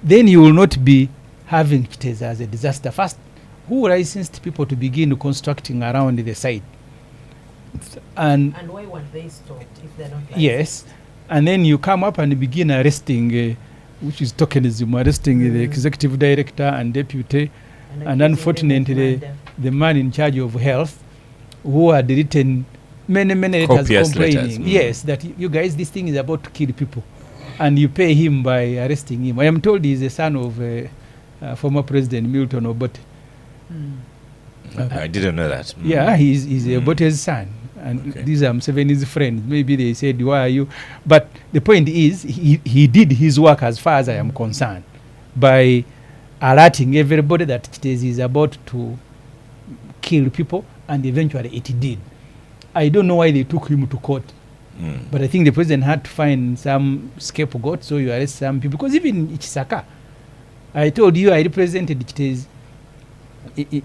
then you will not be having Chitezi as a disaster. First, who licensed people to begin constructing around the site? And why weren't they stopped if they're not licensed? Yes. And then you come up and begin arresting, which is tokenism, arresting the executive director and deputy, and unfortunately the man in charge of health, who had written many letters complaining, yes, that you guys, this thing is about to kill people, and you pay him by arresting him. I am told he's the son of former President Milton Obote. I didn't know that. Yeah, he's Obote's son, and these are Museveni's friends. Maybe they said, why are you? But the point is, he did his work, as far as I am concerned, by alerting everybody that Chitezi is about to kill people, and eventually it did. I don't know why they took him to court, but I think the president had to find some scapegoat, so you arrest some people. Because even Ichisaka, I told you I represented Chitezi in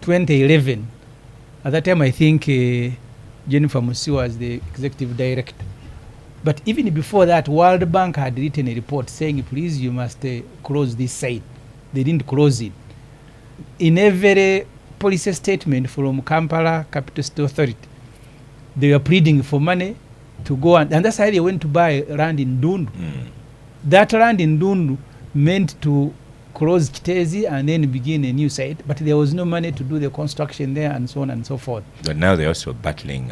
2011. At that time, I think Jennifer Musi was the executive director. But even before that, World Bank had written a report saying, please, you must close this site. They didn't close it. In every policy statement from Kampala Capital City Authority, they were pleading for money to go, and that's how they went to buy land in Dundu. That land in Dundu meant to close Chitezi and then begin a new site, but there was no money to do the construction there, and so on and so forth. But now they're also battling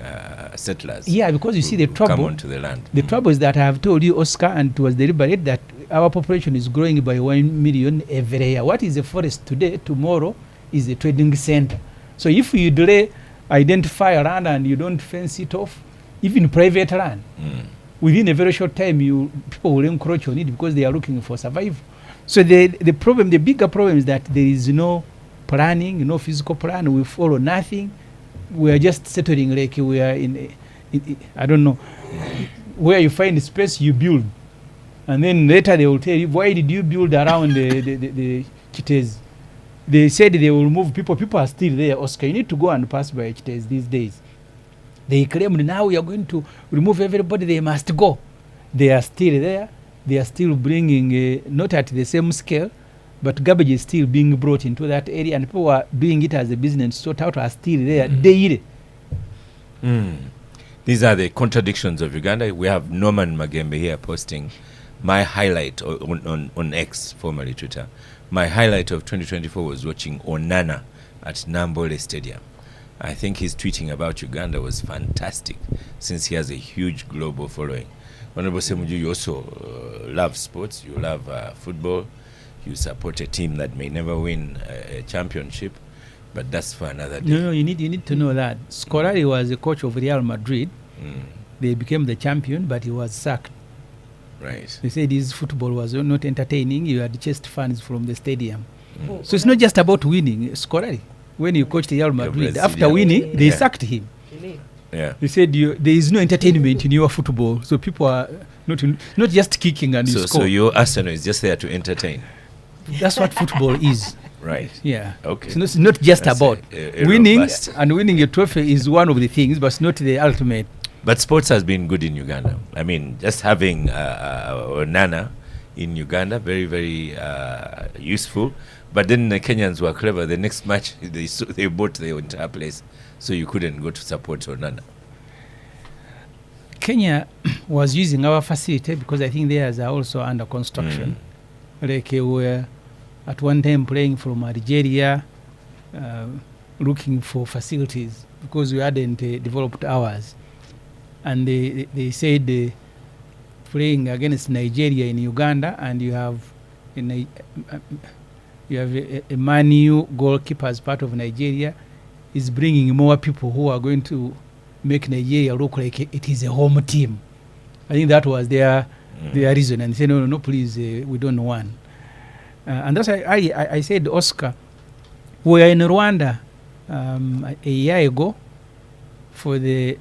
settlers. Yeah, because you see the trouble. Come onto the land. The trouble is that I have told you, Oscar, and it was deliberate, that our population is growing by 1 million every year. What is a forest today? Tomorrow is a trading center. So if you delay, identify land and you don't fence it off, even private land, within a very short time, people will encroach on it because they are looking for survival. So the problem, the bigger problem is that there is no planning, no physical plan. We follow nothing. We are just settling like we are in I don't know, where you find space, you build. And then later they will tell you, why did you build around the Chitezi? They said they will remove people. People are still there. Oscar, you need to go and pass by Chitezi these days. They claimed now we are going to remove everybody. They must go. They are still there. They are still bringing, not at the same scale, but garbage is still being brought into that area, and people are doing it as a business. Sort out are still there daily. These are the contradictions of Uganda. We have Norman Magembe here posting my highlight on X, formerly Twitter. My highlight of 2024 was watching Onana at Nambole Stadium. I think his tweeting about Uganda was fantastic, since he has a huge global following. Honorable Semuju, you also love sports. You love football. You support a team that may never win a championship, but that's for another day. No, you need to know that Scolari was the coach of Real Madrid. They became the champion, but he was sacked. Right. They said his football was not entertaining. You had chased fans from the stadium. So it's not just about winning. Scolari, when you coached Real Madrid, after winning, they sacked him. Yeah. They said there is no entertainment in your football, so people are not just kicking and you score. So your Arsenal is just there to entertain. That's what football is. Right. Yeah. Okay. So it's not just That's about a winning, robust. and winning a trophy is one of the things, but it's not the ultimate. But sports has been good in Uganda. I mean, just having Onana in Uganda, very, very useful. But then the Kenyans were clever. The next match, they bought the entire place, so you couldn't go to support Onana. Kenya was using our facility because I think theirs are also under construction. Like we were at one time playing from Algeria, looking for facilities because we hadn't developed ours. And they said playing against Nigeria in Uganda, and you have a Manu goalkeeper as part of Nigeria, is bringing more people who are going to make Nigeria look like it is a home team. I think that was their reason, and they said no, please, we don't want. And that's why I said, Oscar, we were in Rwanda a year ago for the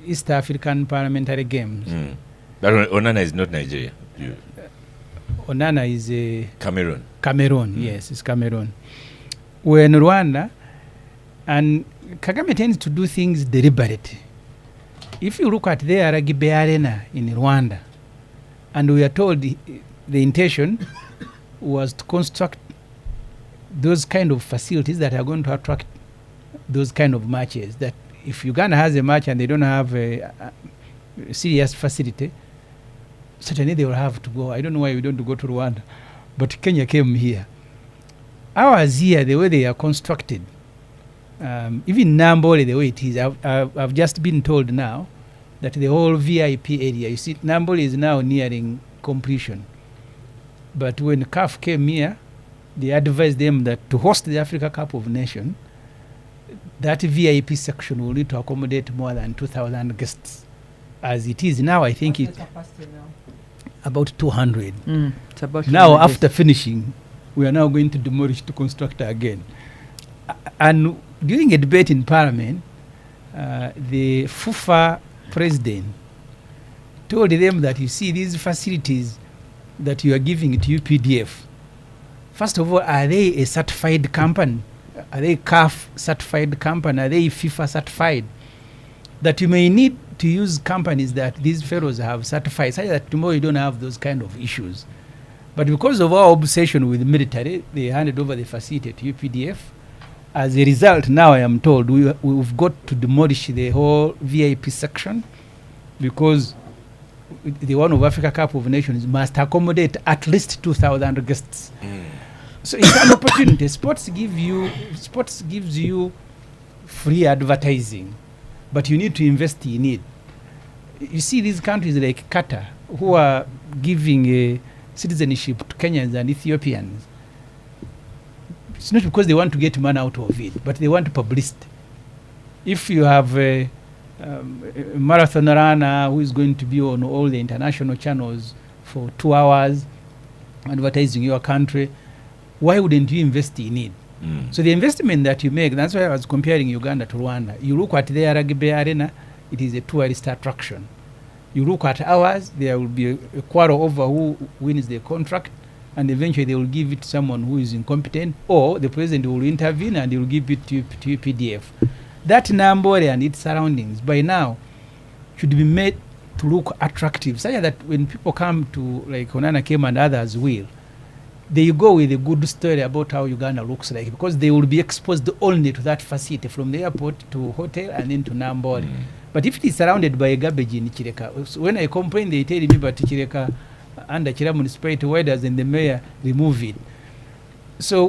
East African Parliamentary Games. But Onana is not Nigeria. Onana is Cameroon. Cameroon, yes, it's Cameroon. We're in Rwanda, and Kagame tends to do things deliberately. If you look at the Aragibe Arena in Rwanda, and we are told the intention was to construct those kind of facilities that are going to attract those kind of matches, that if Uganda has a match and they don't have a serious facility, certainly they will have to go. I don't know why we don't go to Rwanda, but Kenya came here. Ours here, the way they are constructed, even Nambole, the way it is, I've just been told now that the whole VIP area, you see, Nambole is now nearing completion. But when CAF came here, they advised them that to host the Africa Cup of Nations, that VIP section will need to accommodate more than 2,000 guests. As it is now, I think it's about 200. It's about now, after finishing, we are now going to demolish to construct again. And during a debate in Parliament, the FUFA president told them that, you see, these facilities that you are giving to UPDF, first of all, are they a certified company? Are they CAF certified company? Are they FIFA certified? That you may need to use companies that these fellows have certified, so that tomorrow you don't have those kind of issues. But because of our obsession with the military, they handed over the facility to UPDF. As a result, now I am told we've got to demolish the whole VIP section, because the one of Africa Cup of Nations must accommodate at least 2,000 guests. So it's an opportunity. Sports gives you free advertising, but you need to invest in it. You see these countries like Qatar, who are giving a citizenship to Kenyans and Ethiopians. It's not because they want to get money out of it, but they want publicity. If you have a marathon runner who is going to be on all the international channels for 2 hours advertising your country, why wouldn't you invest in it? So the investment that you make, that's why I was comparing Uganda to Rwanda. You look at their rugby arena, it is a tourist attraction. You look at ours, there will be a quarrel over who wins the contract, and eventually they will give it to someone who is incompetent, or the president will intervene and he will give it to PDF. That Nambole and its surroundings by now should be made to look attractive, such that when people come to, like Onana came and others will, they go with a good story about how Uganda looks like, because they will be exposed only to that facility from the airport to hotel and then to Nambole. But if it is surrounded by garbage in Chireka, so when I complain, they tell me, but Chireka under Chira municipality, why doesn't the mayor remove it? So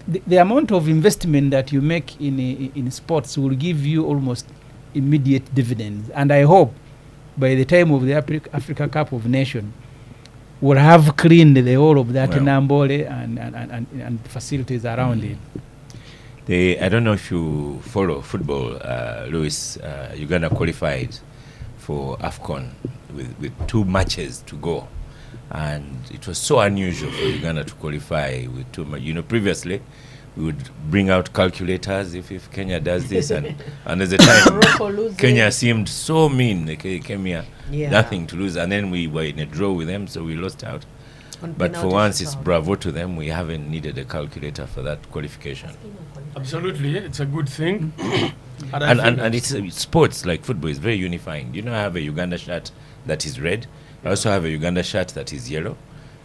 the amount of investment that you make in sports will give you almost immediate dividends. And I hope by the time of the Africa Cup of Nations, we'll have cleaned the whole of that Nambole and facilities around it. I don't know if you follow football, Louis. Uganda qualified for AFCON with 2 matches to go. And it was so unusual for Uganda to qualify with 2 matches. You know, previously, we would bring out calculators if Kenya does this. And there's a time Kenya seemed so mean. They came here, nothing to lose. And then we were in a draw with them, so we lost out. But for once, it's bravo to them. We haven't needed a calculator for that qualification. Absolutely, it's a good thing. and it's sports like football is very unifying. You know, I have a Uganda shirt that is red. I also have a Uganda shirt that is yellow.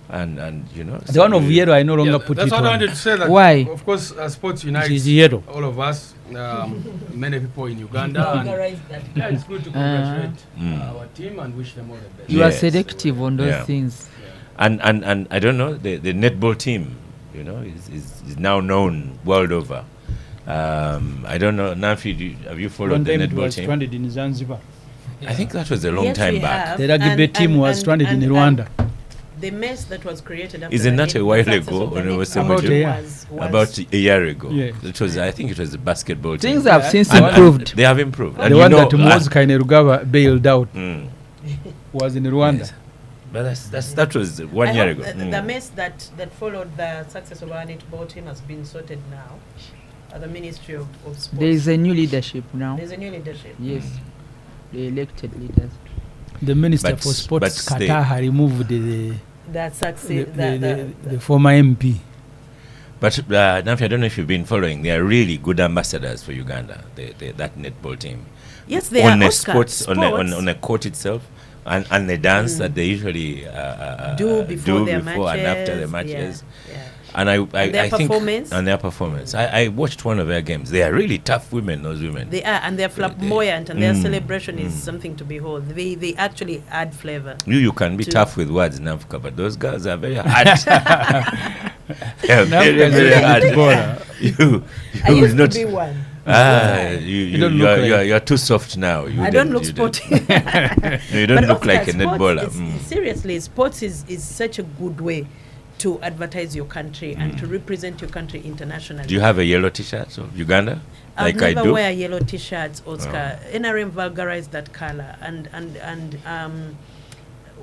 And you know, the one of yellow I no longer put it on. That's what I wanted to say. That why? Of course, sports unites yellow. all of us. Many people in Uganda. And it's good to congratulate our team and wish them all the best. You are selective on those things. And I don't know, the netball team, you know, is now known world over. I don't know, Nafi, have you followed the netball team? Stranded in Zanzibar. I think that was a long time back. The rugby team was stranded in Rwanda. The mess that was created after Isn't that a while ago when it was about a year ago? Yeah. It was, I think it was the basketball team. Things have since improved. They have improved. The one that Moses Kainerugaba bailed out was in Rwanda. Yes. But that was 1 year ago. The mess that followed the success of our netball team has been sorted now at the Ministry of Sports. There is a new leadership now. There's a new leadership. Yes, the elected leaders. The Minister for Sports, Qatar, removed the former MP. But Nafi, I don't know if you've been following. They are really good ambassadors for Uganda. That netball team. Yes, they on are. The sports. On a court itself, and the dance that they usually do before and after the matches. And I think and their performance. I watched one of their games. They are really tough women. Those women. They are, and they're flamboyant, and their celebration is something to behold. They actually add flavor. You can be tough with words, Nafka, but those girls are very hard. very hard. I used to be one. You're too soft now. I don't look sporty. You don't look like a netballer. Seriously, sports is such a good way to advertise your country and to represent your country internationally. Do you have a yellow T-shirt of Uganda? I never wear yellow T-shirts, Oscar. NRM vulgarized that color, and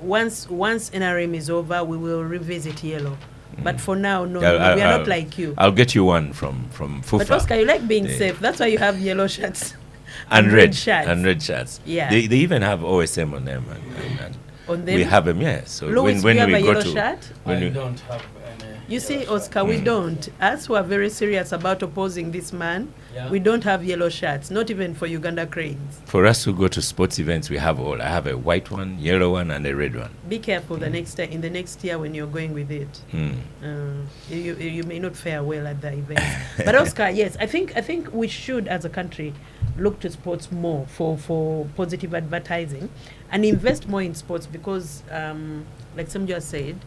once NRM is over, we will revisit yellow. But for now, no, we are not like you. I'll get you one from FUFA. But Oscar, you like being safe. That's why you have yellow shirts and red shirts. And red shirts. Yeah. They even have OSM on them. And on them? We have them, yes. So Louis, when you have we a go yellow to shirt? I don't have any. You see, Oscar, we don't. Us who are very serious about opposing this man, we don't have yellow shirts, not even for Uganda Cranes. For us who go to sports events, we have all. I have a white one, yellow one, and a red one. Be careful the next time, in the next year when you're going with it. You may not fare well at the event. But Oscar, yes, I think we should, as a country, look to sports more for positive advertising and invest more in sports because, like Samjua said,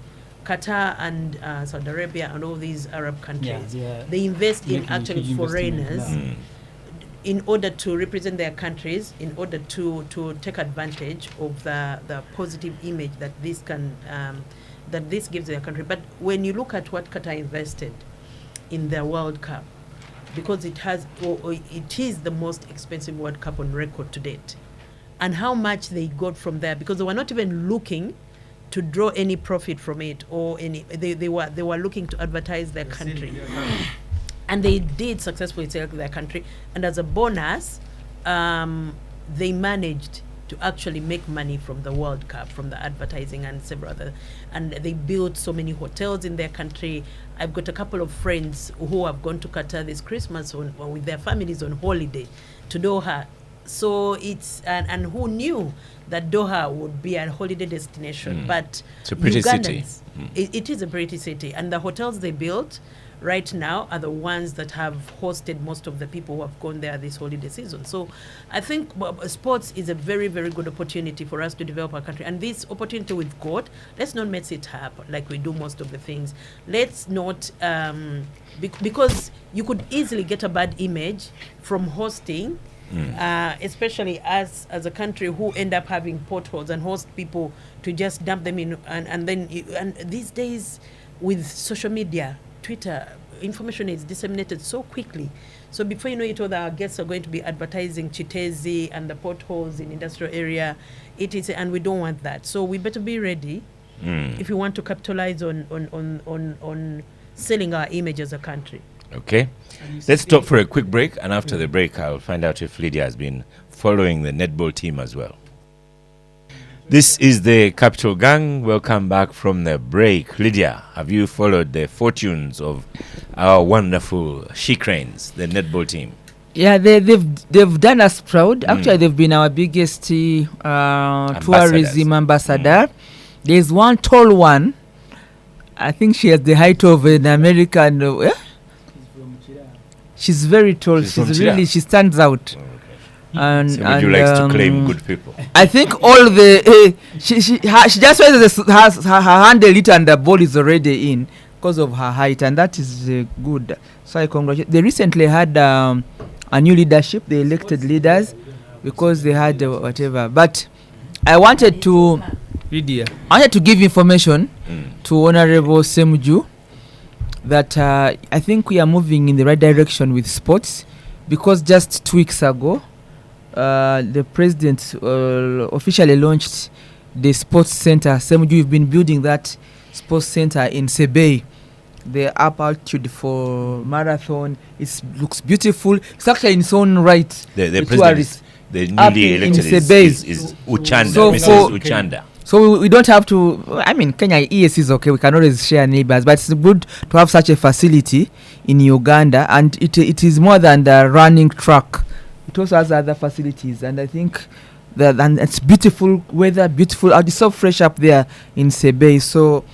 Qatar and Saudi Arabia and all these Arab countries, they invest in actually foreigners in order to represent their countries, in order to take advantage of the positive image that this can that this gives their country. But when you look at what Qatar invested in their World Cup, because it is the most expensive World Cup on record to date, and how much they got from there, because they were not even looking to draw any profit from it, or any. They were looking to advertise their country, and they did successfully sell their country. And as a bonus, they managed to actually make money from the World Cup, from the advertising and several other. And they built so many hotels in their country. I've got a couple of friends who have gone to Qatar this Christmas with their families on holiday to Doha. So it's, and who knew that Doha would be a holiday destination? But it's a pretty city. It is a pretty city. And the hotels they built right now are the ones that have hosted most of the people who have gone there this holiday season. So I think sports is a very, very good opportunity for us to develop our country. And this opportunity we've got, let's not mess it up like we do most of the things. Let's not, because you could easily get a bad image from hosting, especially as a country who end up having potholes and host people to just dump them in. And then and these days with social media, Twitter, information is disseminated so quickly. So before you know it, all our guests are going to be advertising Chitezi and the potholes in industrial area. It is, and we don't want that. So we better be ready if we want to capitalize on selling our image as a country. Okay, let's stop for a quick break, and after the break, I'll find out if Lydia has been following the netball team as well. This is the Capital Gang. Welcome back from the break. Lydia, have you followed the fortunes of our wonderful She-Cranes, the netball team? Yeah, they've done us proud. Actually, they've been our biggest tourism ambassador. There's one tall one. I think she has the height of an American. She's very tall. She stands out. And somebody who likes to claim good people. I think all the she just has her hand a little and the ball is already in because of her height, and that is good. So I congratulate. They recently had a new leadership. They elected leaders because they had whatever. But I wanted to give information to Honorable Semju that I think we are moving in the right direction with sports, because just 2 weeks ago the president officially launched the sports center. Semju, you've been building that sports center in Sebei, the up altitude for marathon. It looks beautiful. It's actually in its own right. The president, the newly elected is Uchanda, so Mrs. Uchanda. So we don't have to, I mean, Kenya ES is okay, we can always share neighbors, but it's good to have such a facility in Uganda, and it is more than the running track. It also has other facilities, and I think that, and it's beautiful weather, beautiful, it's so fresh up there in Sebei. So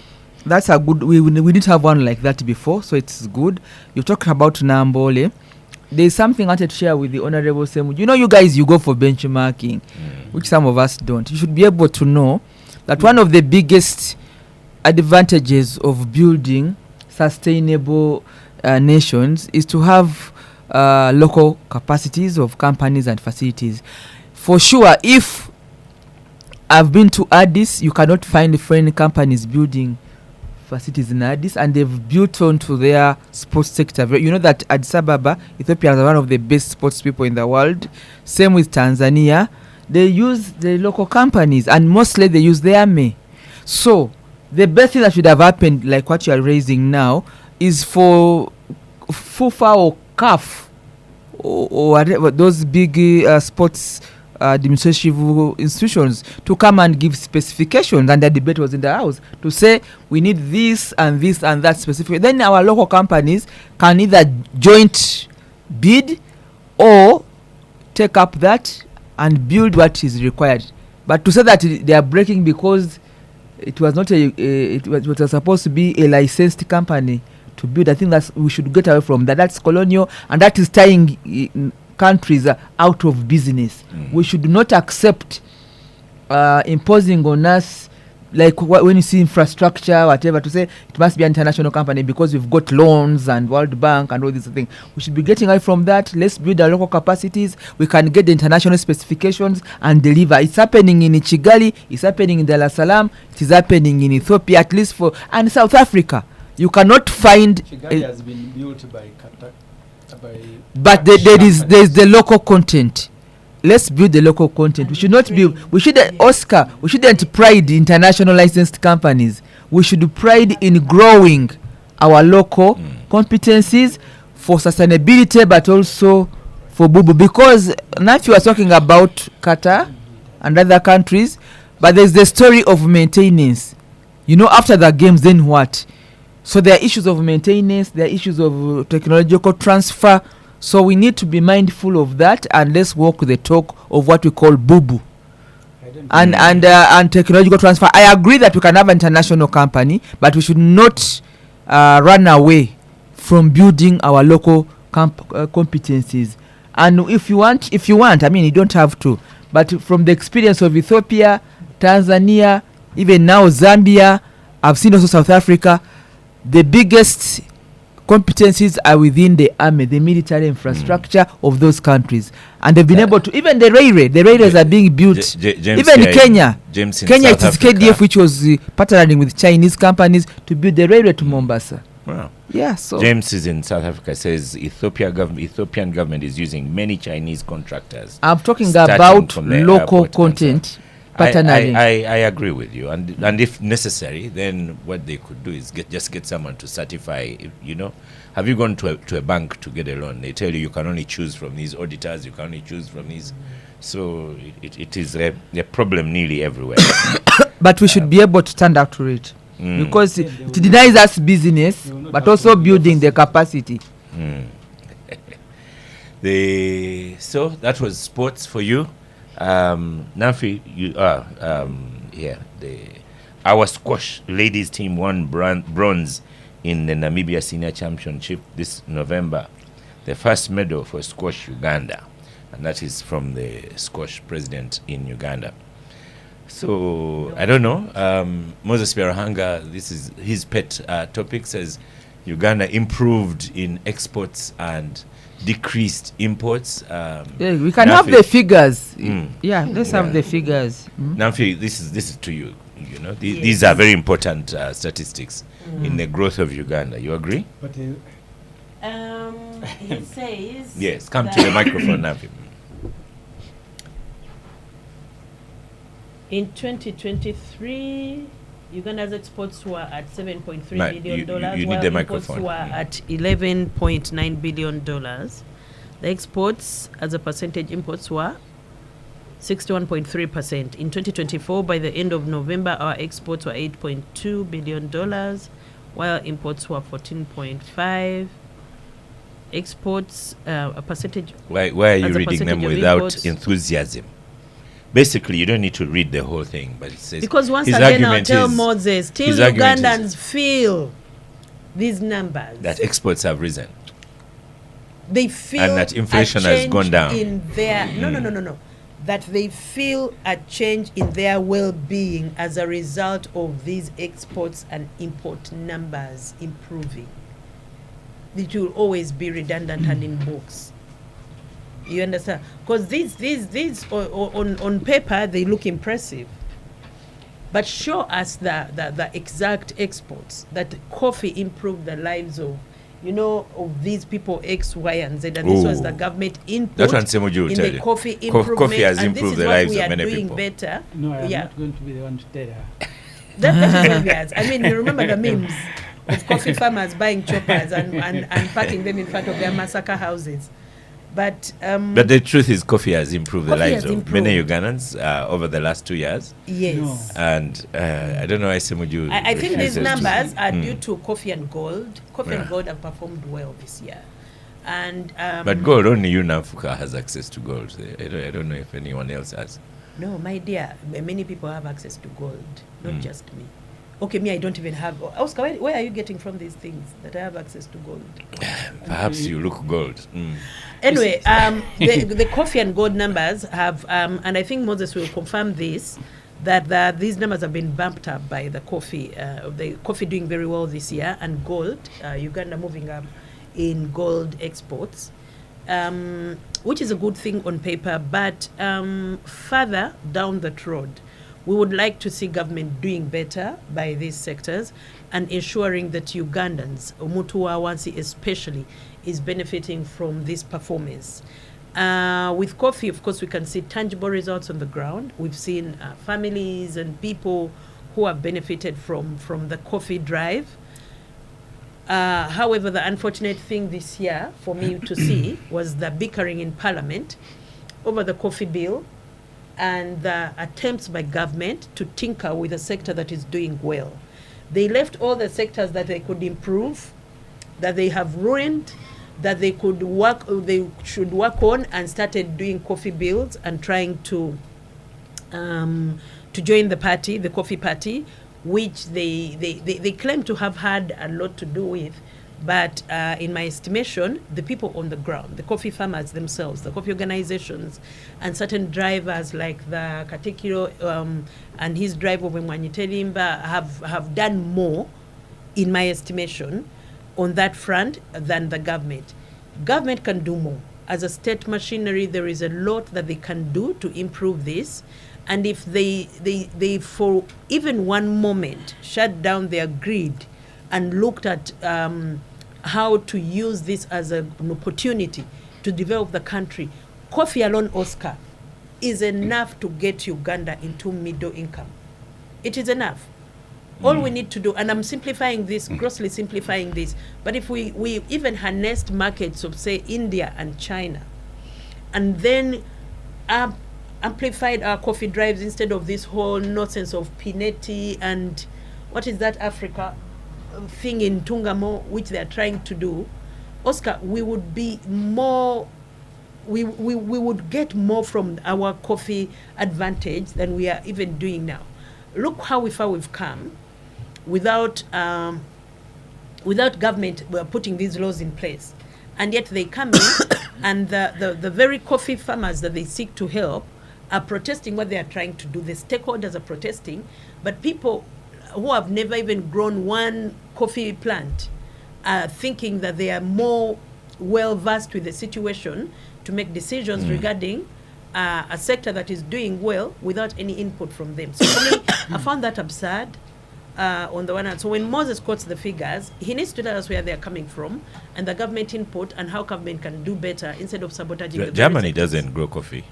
that's a good, we didn't have one like that before, so it's good. You're talking about Nambole. There's something I wanted to share with the Honorable Semu. You know, you guys, you go for benchmarking, which some of us don't. You should be able to know that one of the biggest advantages of building sustainable nations is to have local capacities of companies and facilities. For sure, if I've been to Addis, you cannot find foreign companies building facilities in Addis, and they've built onto their sports sector. You know that Addis Ababa, Ethiopia, is one of the best sports people in the world. Same with Tanzania. They use the local companies, and mostly they use the army. So the best thing that should have happened, like what you are raising now, is for FUFA or CAF or whatever, those big sports administrative institutions, to come and give specifications. And the debate was in the house to say we need this and this and that specific. Then our local companies can either joint bid or take up that and build what is required. But to say that they are breaking because it was not it was supposed to be a licensed company to build, I think that's, we should get away from that. That's colonial, and that is tying countries out of business. We should not accept imposing on us, like when you see infrastructure, whatever, to say it must be an international company because we've got loans and World Bank and all these things. We should be getting away from that. Let's build our local capacities. We can get the international specifications and deliver. It's happening in Kigali. It's happening in Dar es Salaam. It is happening in Ethiopia, at least for, and South Africa. You cannot find. Kigali has been built by Qatar. But there is the local content. let's build the local content. We should not be, we shouldn't, Oscar, we shouldn't pride international licensed companies. We should pride in growing our local competencies for sustainability, but also for Bubu. Because now you are talking about Qatar and other countries, but there's the story of maintenance. You know, after the games, then what? So there are issues of maintenance, there are issues of technological transfer. So we need to be mindful of that, and let's walk the talk of what we call Bubu and technological transfer. I agree that we can have an international company, but we should not run away from building our local competencies. And if you want, I mean, you don't have to, but from the experience of Ethiopia, Tanzania, even now Zambia, I've seen also South Africa, the biggest competencies are within the army, the military infrastructure of those countries, and they've been able to, even the railways are being built. Even in Kenya, it is KDF which was partnering with Chinese companies to build the railway to Mombasa. Wow. Yeah, so James is in South Africa, says Ethiopian government is using many Chinese contractors. I'm talking about local content. I agree with you, and if necessary, then what they could do is get someone to certify. You know, have you gone to a bank to get a loan? They tell you can only choose from these auditors, you can only choose from these. So it is a problem nearly everywhere. But we should be able to stand up to it, because it denies us business, but also building the capacity. So that was sports for you. Nafi, our squash ladies team won bronze in the Namibia Senior Championship this November. The first medal for Squash Uganda, and that is from the squash president in Uganda. So I don't know. Moses Berahanga, this is his pet topic, says Uganda improved in exports and decreased imports. We can have the figures. Let's have the figures. Nafi, this is to you. You know, these are very important statistics in the growth of Uganda. You agree? But he says. Yes, come to the microphone, Nafi. In 2023, Uganda's exports were at $7.3 billion, you need the microphone. Were at $11.9 billion. The exports, as a percentage, imports were 61.3%. In 2024, by the end of November, our exports were $8.2 billion, while imports were 14.5. Exports, a percentage. Why are you reading them without enthusiasm? Basically, you don't need to read the whole thing, but it says, because once again, I'll tell Moses, till Ugandans feel these numbers, that exports have risen, they feel, and that inflation has gone down in their no, that they feel a change in their well-being as a result of these exports and import numbers improving. It will always be redundant and in books. You understand? Because these on paper they look impressive, but show us the exact exports that coffee improved the lives of, of these people X, Y, and Z, and this was the government input. That's what Semuju will tell you. Coffee improvement, coffee has improved the lives of many people. Better. No, I'm not going to be the one to tell her. That is obvious. I mean, you remember the memes of coffee farmers buying choppers and packing them in front of their massacre houses. But the truth is, coffee has improved the lives of many Ugandans over the last 2 years. Yes. No. And I don't know, I think these numbers are due to coffee and gold. Coffee and gold have performed well this year. And but gold, only you, Nafuka, has access to gold. I don't know if anyone else has. No, my dear, many people have access to gold, not just me. Okay, me, I don't even have. Oscar, where are you getting from these things that I have access to gold? Perhaps you look gold. Anyway, the coffee and gold numbers have, and I think Moses will confirm this, that these numbers have been bumped up by the coffee doing very well this year, and gold, Uganda moving up in gold exports, which is a good thing on paper, but further down the road, we would like to see government doing better by these sectors and ensuring that Ugandans, Umutu Wansi especially, is benefiting from this performance. With coffee, of course, we can see tangible results on the ground. We've seen families and people who have benefited from the coffee drive. However, the unfortunate thing this year for me to see was the bickering in Parliament over the coffee bill and the attempts by government to tinker with a sector that is doing well. They left all the sectors that they could improve, that they have ruined, that they should work on, and started doing coffee bills and trying to join the party, the coffee party, which they claim to have had a lot to do with. But in my estimation, the people on the ground, the coffee farmers themselves, the coffee organizations, and certain drivers like the Katikiro and his driver of Mwanyi Terimba have done more, in my estimation, on that front than the government. Government can do more. As a state machinery, there is a lot that they can do to improve this. And if they for even one moment shut down their greed and looked at how to use this as an opportunity to develop the country, coffee alone, Oscar, is enough to get Uganda into middle income. It is enough. All we need to do, and I'm simplifying this, grossly simplifying this, but if we even harnessed markets of, say, India and China, and then amplified our coffee drives instead of this whole nonsense of Pineti and what is that Africa thing in Tungamo, which they are trying to do, Oscar, we would be more, we would get more from our coffee advantage than we are even doing now. Look how far we've come without government putting these laws in place, and yet they come in and the very coffee farmers that they seek to help are protesting what they are trying to do. The stakeholders are protesting, but people who have never even grown one coffee plant are thinking that they are more well versed with the situation to make decisions regarding a sector that is doing well without any input from them. So for me, I found that absurd on the one hand. So when Moses quotes the figures, he needs to tell us where they're coming from and the government input and how government can do better instead of sabotaging. Germany doesn't grow coffee.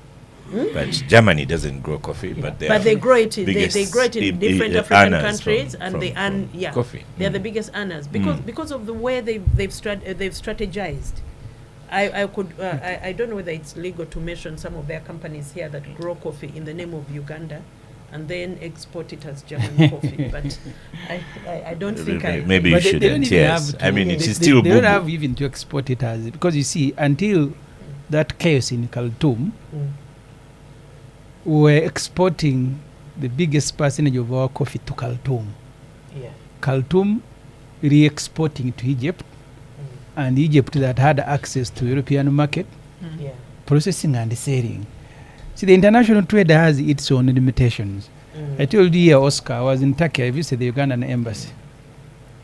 But Germany doesn't grow coffee, but they grow it. They grow it in different African countries, and they earn coffee. They're the biggest earners because of the way they've strategized. I don't know whether it's legal to mention some of their companies here that grow coffee in the name of Uganda, and then export it as German coffee. But I don't think maybe you shouldn't. Yes, I mean it is still. They don't have even to export it as, because you see, until that chaos in Khartoum. We're exporting the biggest percentage of our coffee to Khartoum. Yeah. Khartoum re-exporting to Egypt, and Egypt that had access to European market, processing and selling. See, the international trade has its own limitations. I told you here, Oscar, I was in Turkey, I visited the Ugandan embassy.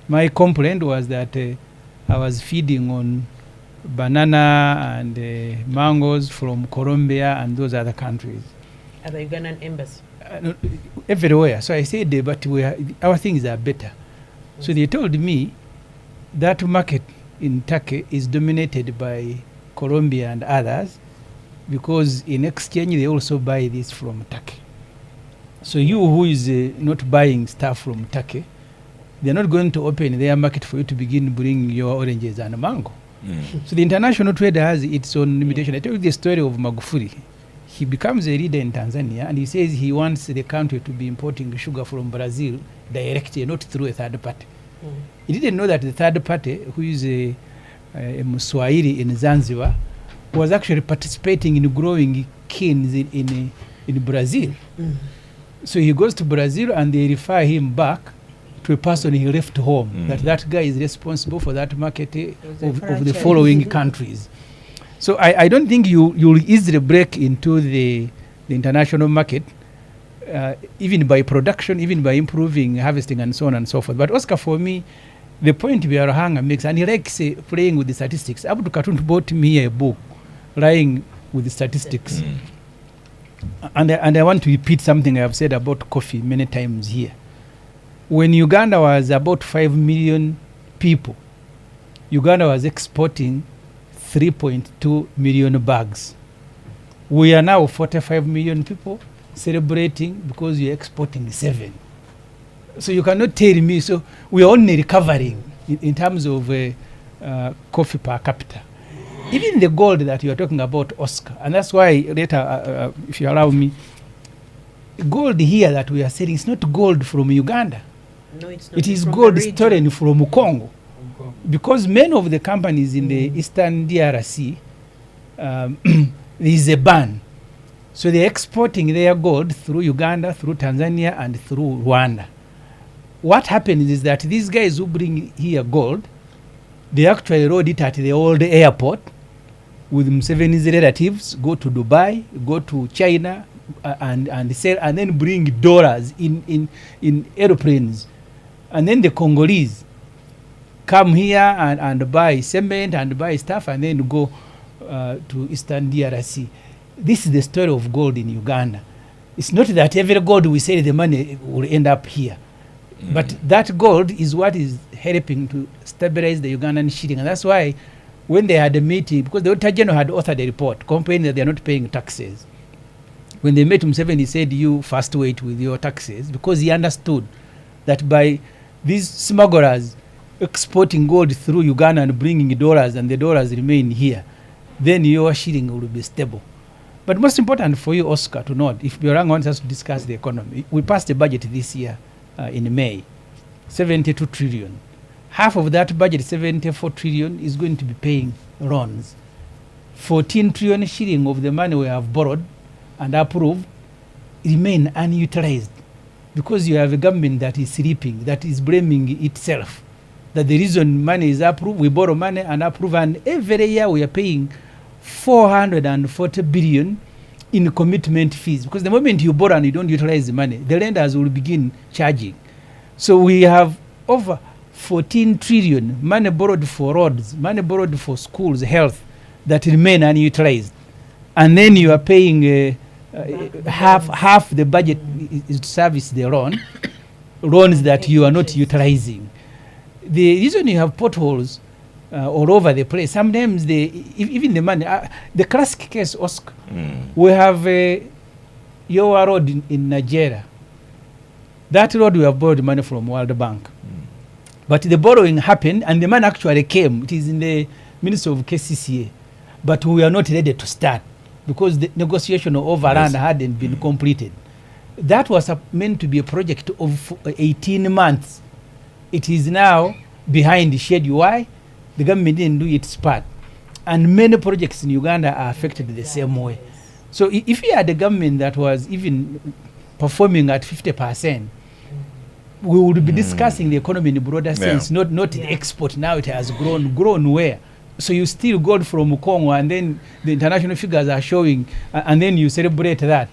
My complaint was that I was feeding on banana and mangoes from Colombia and those other countries. At the Ugandan embassy? No, everywhere. So I said, but our things are better. So they told me that market in Turkey is dominated by Colombia and others, because in exchange they also buy this from Turkey. So you who is not buying stuff from Turkey, they're not going to open their market for you to begin bringing your oranges and mango. So the international trade has its own limitation. I told you the story of Magufuli. He becomes a leader in Tanzania, and he says he wants the country to be importing sugar from Brazil directly, not through a third party. He didn't know that the third party, who is a Mswahili in Zanzibar, was actually participating in growing canes in Brazil. So he goes to Brazil, and they refer him back to a person he left home, that guy is responsible for that market of the following countries. So I don't think you'll easily break into the international market, even by production, even by improving harvesting and so on and so forth. But Oscar, for me, the point Biarahanga makes, and he likes playing with the statistics. Abdul Katun bought me a book, lying with the statistics. And I want to repeat something I have said about coffee many times here. When Uganda was about 5 million people, Uganda was exporting 3.2 million bags We are now 45 million people celebrating because you're exporting 7. So you cannot tell me. So we are only recovering in terms of coffee per capita. Even the gold that you are talking about, Oscar, and that's why later, if you allow me, gold here that we are selling is not gold from Uganda. No, it's not. It is gold stolen from Congo. Because many of the companies in the Eastern DRC, there is a ban. So they're exporting their gold through Uganda, through Tanzania, and through Rwanda. What happens is that these guys who bring here gold, they actually load it at the old airport with Museveni's relatives, go to Dubai, go to China, and sell, and then bring dollars in aeroplanes. And then the Congolese come here and buy cement and buy stuff and then go to Eastern DRC. This is the story of gold in Uganda. It's not that every gold we sell, the money will end up here. But that gold is what is helping to stabilize the Ugandan shilling. And that's why when they had a meeting, because the Auditor General had authored a report complaining that they are not paying taxes. When they met Museveni, he said, you first wait with your taxes, because he understood that by these smugglers exporting gold through Uganda and bringing dollars, and the dollars remain here, then your shilling will be stable. But most important for you, Oscar, to note, if Biorang wants us to discuss the economy, we passed the budget this year in May, 72 trillion. Half of that budget, 74 trillion, is going to be paying loans. 14 trillion shilling of the money we have borrowed and approved remain unutilized, because you have a government that is sleeping, that is blaming itself. That the reason money is approved, we borrow money and approve, and every year we are paying 440 billion in commitment fees, because the moment you borrow and you don't utilize the money, the lenders will begin charging. So we have over 14 trillion money borrowed for roads, money borrowed for schools, health, that remain unutilized. And then you are paying half the budget is to service the loans that you are not utilizing. The reason you have potholes all over the place, sometimes even the money, the classic case, Oscar, we have Yowa Road in Nigeria. That road we have borrowed money from World Bank. But the borrowing happened and the money actually came. It is in the Ministry of KCCA. But we are not ready to start because the negotiation of overrun hadn't been completed. That was meant to be a project of 18 months. It is now behind the schedule. Why? The government didn't do its part. And many projects in Uganda are affected the same way. So if you had a government that was even performing at 50%, we would be discussing the economy in a broader sense, not the export. Now it has grown where? So you steal gold from Congo, and then the international figures are showing, and then you celebrate that.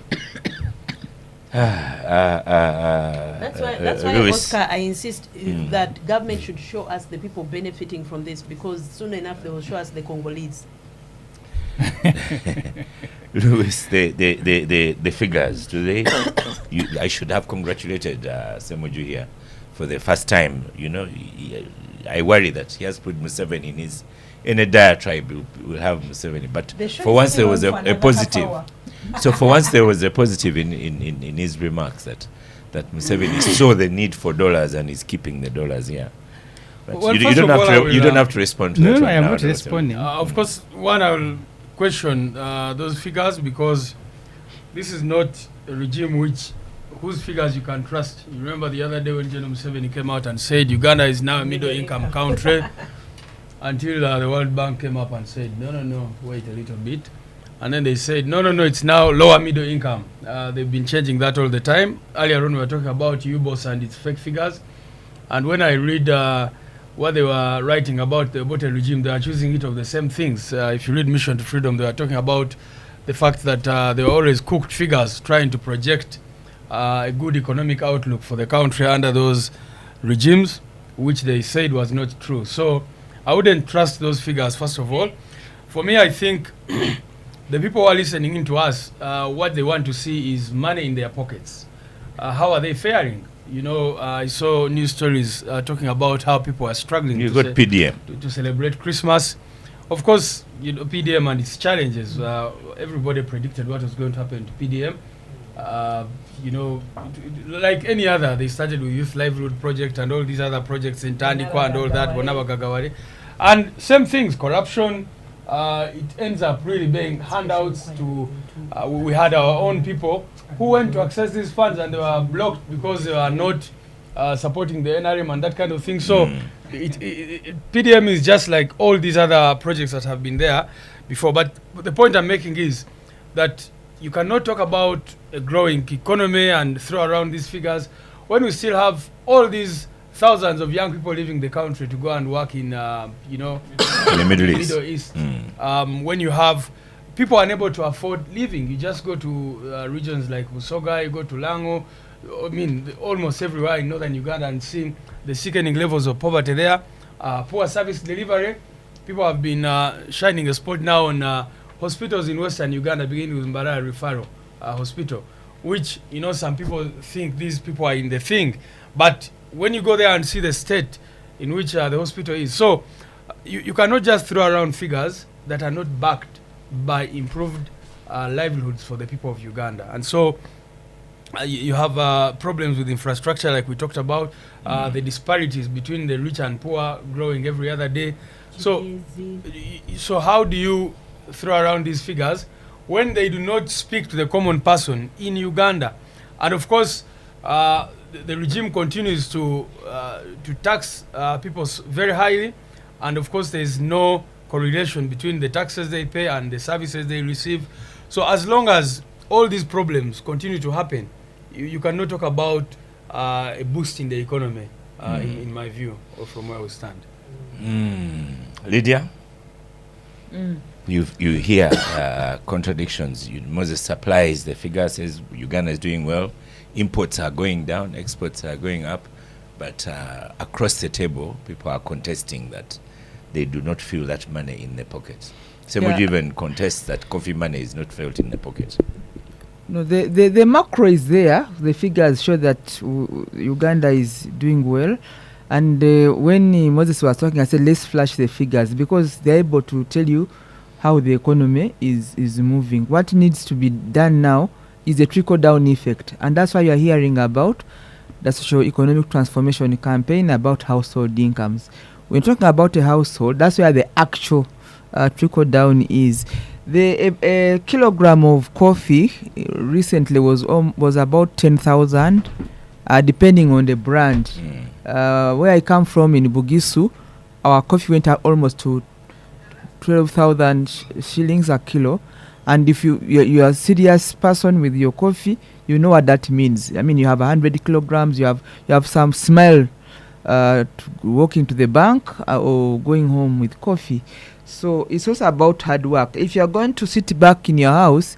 That's why Oscar, I insist that government should show us the people benefiting from this, because soon enough they will show us the Congolese. Louis, the figures today, I should have congratulated Semoju here for the first time. You know, I worry that he has put Museveni in a diatribe. We'll have Museveni, but for once there was a positive. So for once there was a positive in his remarks that Museveni saw the need for dollars and is keeping the dollars here. But well, you don't have to respond to that. No, I am not responding. Of course, one, I will question those figures, because this is not a regime whose figures you can trust. You remember the other day when General Museveni came out and said Uganda is now a middle-income country, until the World Bank came up and said, no, wait a little bit. And then they said, no, it's now lower middle income. They've been changing that all the time. Earlier on, we were talking about UBOS and its fake figures. And when I read what they were writing about the Obote regime, they are choosing it of the same things. If you read Mission to Freedom, they were talking about the fact that they were always cooked figures, trying to project a good economic outlook for the country under those regimes, which they said was not true. So I wouldn't trust those figures, first of all. For me, I think the people who are listening in to us, what they want to see is money in their pockets. How are they faring? You know, I saw news stories talking about how people are struggling PDM to celebrate Christmas. of course, PDM and its challenges. Everybody predicted what was going to happen to PDM. Like any other, they started with Youth Livelihood Project and all these other projects in Tandikwa and all that, Bonabagagawari. And same things, corruption, it ends up really being handouts to, we had our own people who went to access these funds and they were blocked because they were not supporting the NRM and that kind of thing. So PDM is just like all these other projects that have been there before. But the point I'm making is that you cannot talk about a growing economy and throw around these figures when we still have all these thousands of young people leaving the country to go and work in, in the Middle East. When you have people unable to afford living, you just go to regions like Busoga, you go to Lango, almost everywhere in northern Uganda and seeing the sickening levels of poverty there. Poor service delivery. People have been shining a spot now on hospitals in western Uganda, beginning with Mbarara Referral Hospital, which, some people think these people are in the thing. But when you go there and see the state in which the hospital is, so you cannot just throw around figures that are not backed by improved livelihoods for the people of Uganda. And so you have problems with infrastructure like we talked about, the disparities between the rich and poor growing every other day. So how do you throw around these figures when they do not speak to the common person in Uganda? And of course, the regime continues to tax people very highly, and of course there is no correlation between the taxes they pay and the services they receive. So as long as all these problems continue to happen, you cannot talk about a boost in the economy, in my view, or from where we stand. Lydia? You hear contradictions. Moses supplies the figure, says Uganda is doing well, imports are going down, exports are going up, but across the table people are contesting that they do not feel that money in their pockets. So would you even contest that coffee money is not felt in the pocket? No, the macro is there. The figures show that Uganda is doing well. And when Moses was talking, I said, let's flash the figures because they're able to tell you how the economy is moving. What needs to be done now is a trickle-down effect. And that's why you're hearing about the socio-economic transformation campaign about household incomes. When talking about a household, that's where the actual trickle-down is. A kilogram of coffee recently was about 10,000, depending on the brand. Where I come from in Bugisu, our coffee went up almost to 12,000 shillings a kilo. And if you're a serious person with your coffee, you know what that means. I mean, you have 100 kilograms, you have some smile walking to the bank or going home with coffee. So it's also about hard work. If you're going to sit back in your house,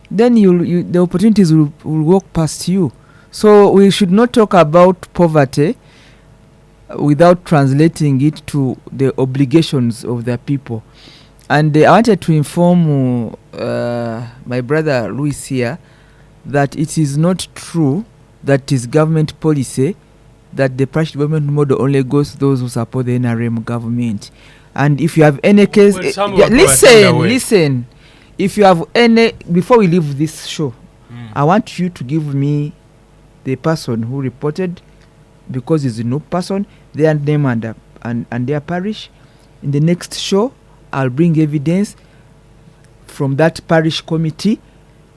then the opportunities will walk past you. So we should not talk about poverty without translating it to the obligations of the people. And I wanted to inform my brother Luis here that it is not true that it is government policy that the price development model only goes to those who support the NRM government. And if you have any case, listen. If you have any, before we leave this show, I want you to give me the person who reported, because it's a new person, their name and their parish. In the next show, I'll bring evidence from that parish committee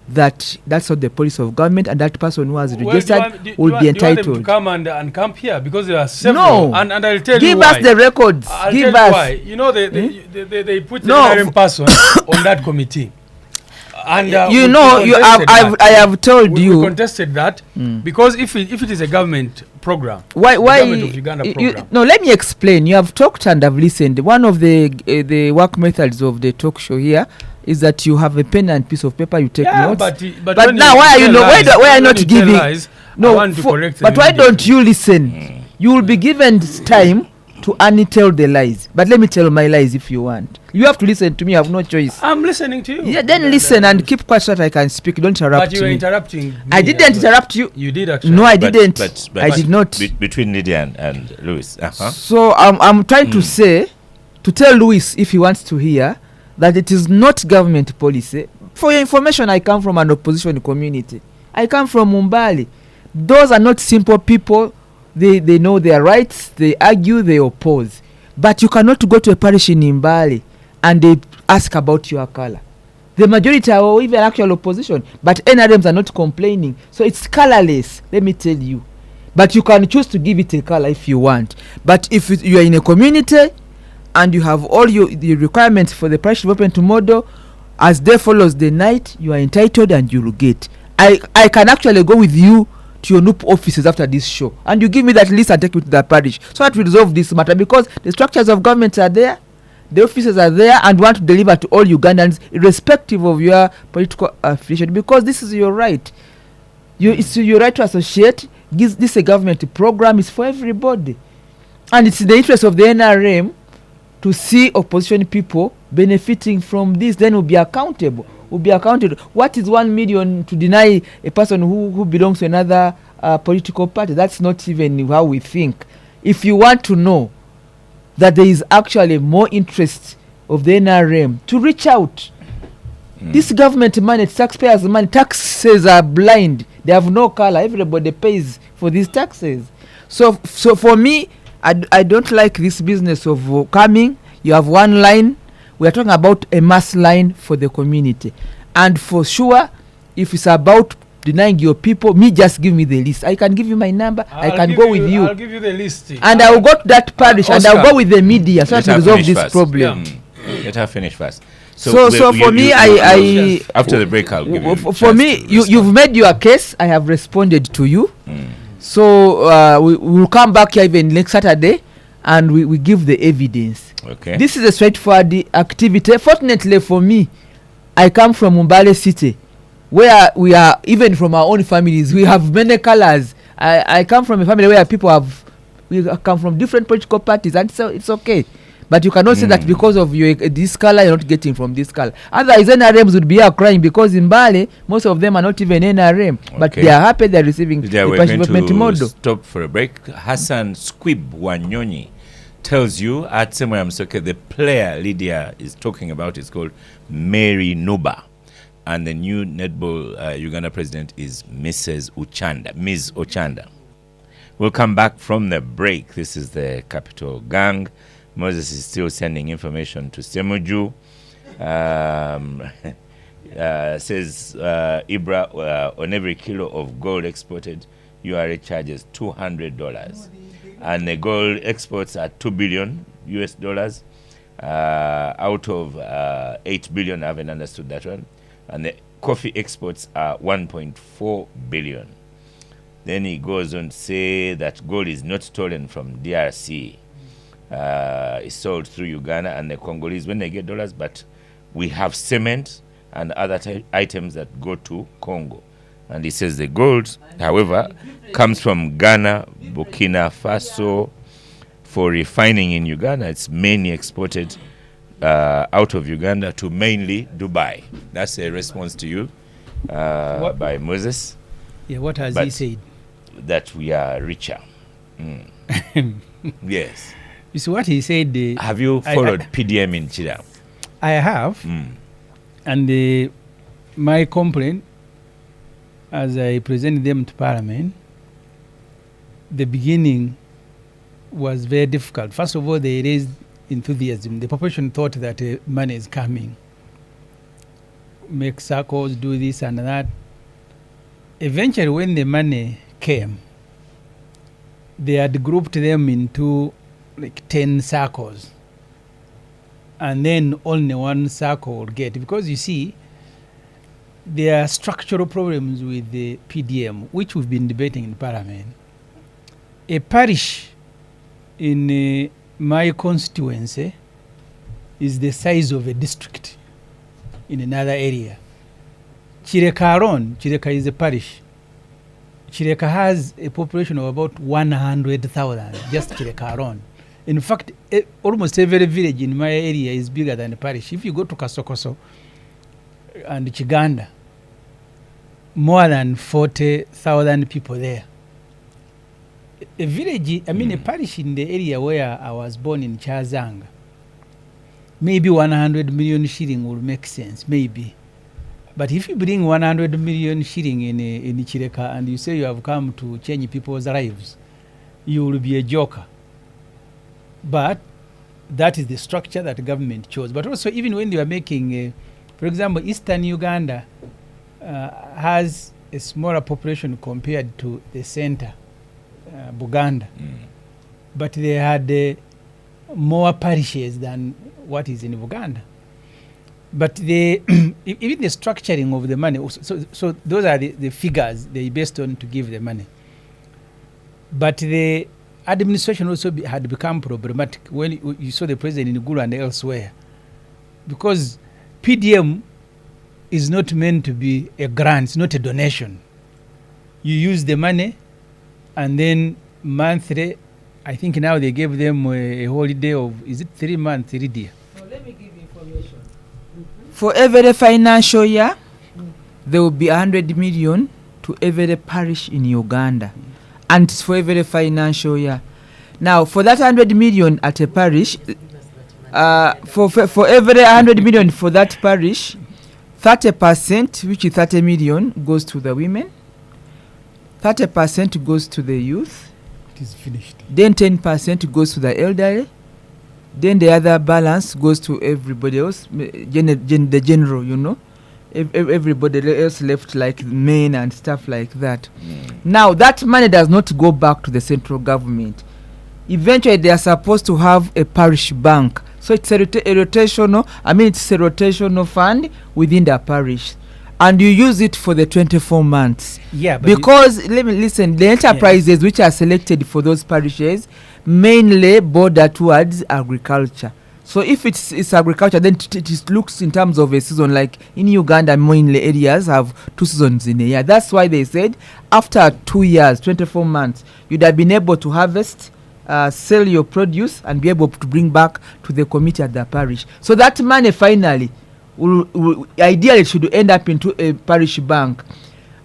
that's not the policy of government, and that person who has registered will be entitled. Do you want them to come and camp here? Because there are several. No. And I'll tell you why. Give us the records. Give us. Why. You know, they put the NRM person on that committee. And I have told you. We contested that because if it is a government program, why government of Uganda program. No, let me explain. You have talked and I've listened. One of the work methods of the talk show here is that you have a pen and piece of paper, you take notes. But now why are you why are not giving? But why don't you listen? You will be given time to only tell the lies. But let me tell my lies if you want. You have to listen to me. I have no choice. I'm listening to you. Yeah, then listen and keep quiet so that I can speak. Don't interrupt me. But you were interrupting me. I didn't interrupt you. You did actually. No, I didn't. I did not. Between Lydia and Louis. So I'm trying to say to tell Louis, if he wants to hear, that it is not government policy. For your information, I come from an opposition community. I come from Umbali. Those are not simple people. They know their rights, they argue, they oppose. But you cannot go to a parish in Umbali and they ask about your color. The majority are even actual opposition, but NRMs are not complaining. So it's colorless, let me tell you. But you can choose to give it a color if you want. But if you are in a community and you have all the requirements for the parish development model, as day follows the night, you are entitled and you will get. I can actually go with you to your NUP offices after this show, and you give me that list and take me to the parish, so that we resolve this matter, because the structures of government are there, the offices are there, and want to deliver to all Ugandans irrespective of your political affiliation, because this is your right. It's your right to associate. This is a government program, is for everybody, and it's in the interest of the NRM to see opposition people benefiting from this. Then we'll be accountable. What is 1 million to deny a person who belongs to another political party? That's not even how we think. If you want to know that there is actually more interest of the NRM, to reach out. This government money, it's taxpayers' money. Taxes are blind. They have no color. Everybody pays for these taxes. So for me, I don't like this business of coming. You have one line. We are talking about a mass line for the community. And for sure, if it's about denying your people, just give me the list. I can give you my number. I can go with you. I'll give you the list. And I will go to that parish and I'll go with the media so to resolve this problem. Let her finish first. So for me, I after the break, I'll give you. For me, you've made your case. I have responded to you. So we will come back here even next Saturday, and we give the evidence. Okay. This is a straightforward activity. Fortunately for me, I come from Umbale City, where we are, even from our own families, we have many colors. I come from a family where we come from different political parties, and so it's okay. But you cannot say that because of this color, you're not getting from this color. Otherwise, NRMs would be out crying, because in Mbale, most of them are not even NRM. Okay. But they are happy they're receiving the development model. Stop for a break. Hassan Squib Wanyonyi tells you at Semoya Msoke, the player Lydia is talking about is called Mary Nuba. And the new netball Uganda president is Ms. Ochanda. We'll come back from the break. This is the Capital Gang. Moses is still sending information to Semuju. Says Ibra, on every kilo of gold exported, URA charges $200. And the gold exports are $2 billion US, out of $8 billion. I haven't understood that one. And the coffee exports are $1.4 billion. Then he goes on to say that gold is not stolen from DRC. It's sold through Uganda and the Congolese when they get dollars, but we have cement and other items that go to Congo. And he says the gold, however, comes from Ghana, Burkina Faso. For refining in Uganda, it's mainly exported out of Uganda to mainly Dubai. That's a response to you by Moses. Yeah, what has he said? That we are richer. Yes. You see what he said. Have you followed PDM in Chile? I have. And my complaint, as I presented them to Parliament, the beginning was very difficult. First of all, they raised enthusiasm. The population thought that money is coming. Make circles, do this and that. Eventually, when the money came, they had grouped them into like 10 circles. And then only one circle would get. Because you see, there are structural problems with the PDM, which we've been debating in Parliament. A parish in my constituency is the size of a district in another area. Chireka is a parish. Chireka has a population of about 100,000, just Chireka. In fact, almost every village in my area is bigger than the parish. If you go to Kasokoso and Chiganda, more than 40,000 people there. A village, a parish in the area where I was born in Chazanga, maybe 100 million shilling will make sense, maybe. But if you bring 100 million shilling in Chireka and you say you have come to change people's lives, you will be a joker. But that is the structure that the government chose. But also, even when they are making, for example, Eastern Uganda has a smaller population compared to the center, Buganda. But they had more parishes than what is in Buganda. But even the structuring of the money, so those are the figures they based on to give the money. But the administration also had become problematic when you saw the president in Gulu and elsewhere. Because PDM is not meant to be a grant, it's not a donation. You use the money and then monthly, I think now they gave them a holiday of, is it 3 months, 3 days? So let me give you information. For every financial year, there will be 100 million to every parish in Uganda. And it's for every financial year. Now, for that 100 million at a parish, for every 100 million for that parish, 30%, which is 30 million, goes to the women. 30% goes to the youth. It is finished. Then 10% goes to the elderly. Then the other balance goes to everybody else, the general, you know. Everybody else left, like men and stuff like that. Now, that money does not go back to the central government. Eventually, they are supposed to have a parish bank. So it's a rotational fund within the parish. And you use it for the 24 months. Yeah, but because, let me listen, the enterprises which are selected for those parishes mainly border towards agriculture. So if it's agriculture, then it looks in terms of a season. Like in Uganda, mainly areas have 2 seasons in a year. That's why they said after 2 years, 24 months, you'd have been able to harvest, sell your produce, and be able to bring back to the committee at the parish. So that money finally will ideally should end up into a parish bank.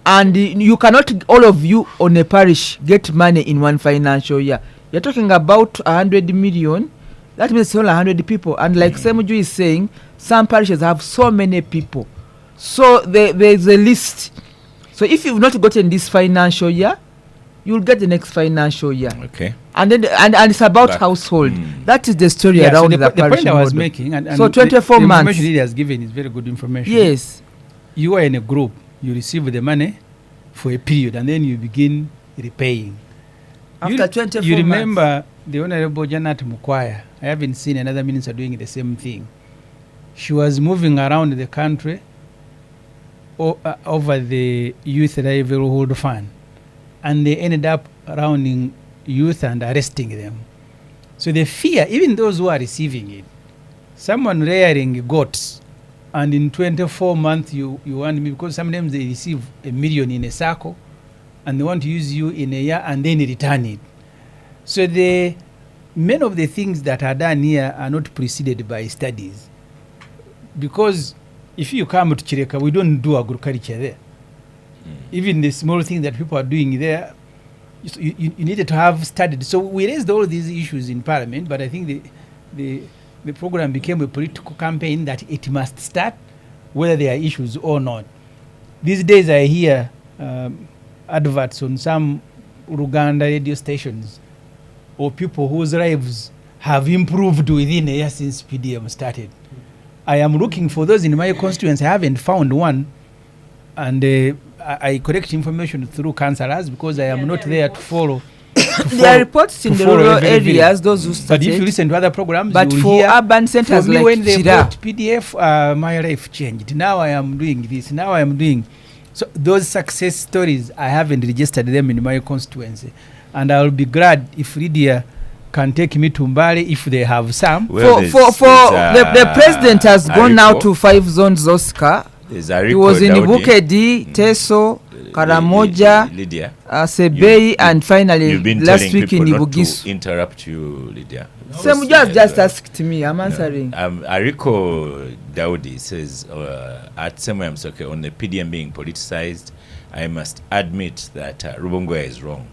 And you cannot, all of you on a parish, get money in one financial year. You're talking about 100 million. That means it's only 100 people. And like Semuju is saying, some parishes have so many people. So there's a list. So if you've not gotten this financial year, you'll get the next financial year. Okay. And then and it's about household. That is the story around so the parish point I was model. making. And so 24 the months. information he has given is very good information. Yes. You are in a group. You receive the money for a period, and then you begin repaying. After 24 you remember months. The Honorable Janet Mukwaya. I haven't seen another minister doing the same thing. She was moving around the country over the youth livelihood fund, and they ended up rounding youth and arresting them. So the fear, even those who are receiving it, someone rearing goats, and in 24 months you want me, because sometimes they receive $1 million in a circle, and they want to use you in a year and then return it. So many of the things that are done here are not preceded by studies. Because if you come to Chireka, we don't do agriculture there. Even the small things that people are doing there, you needed to have studied. So we raised all these issues in Parliament, but I think the program became a political campaign that it must start, whether there are issues or not. These days I hear adverts on some Uganda radio stations or people whose lives have improved within a year since PDM started. I am looking for those in my constituency. I haven't found one, and I collect information through councillors because I am not there to follow. There are reports in the rural areas, those who started. But if you listen to other programs, but you for hear, urban centers for me, like when they Chira, brought PDF, my life changed. Now I am doing this. Now I am doing. So those success stories, I haven't registered them in my constituency, and I will be glad if Lydia can take me to Mbale if they have some. Well, the president has gone now to 5 zones, Oscar. He was in Bukedi, Teso, Karamoja, Lydia, Sebei, and finally last week in Bugisu. Interrupt you, Lydia. Some just asked me, I'm answering. Ariko Daudi says, at Samuel Msoke, on the PDM being politicized, I must admit that Rubongoya is wrong.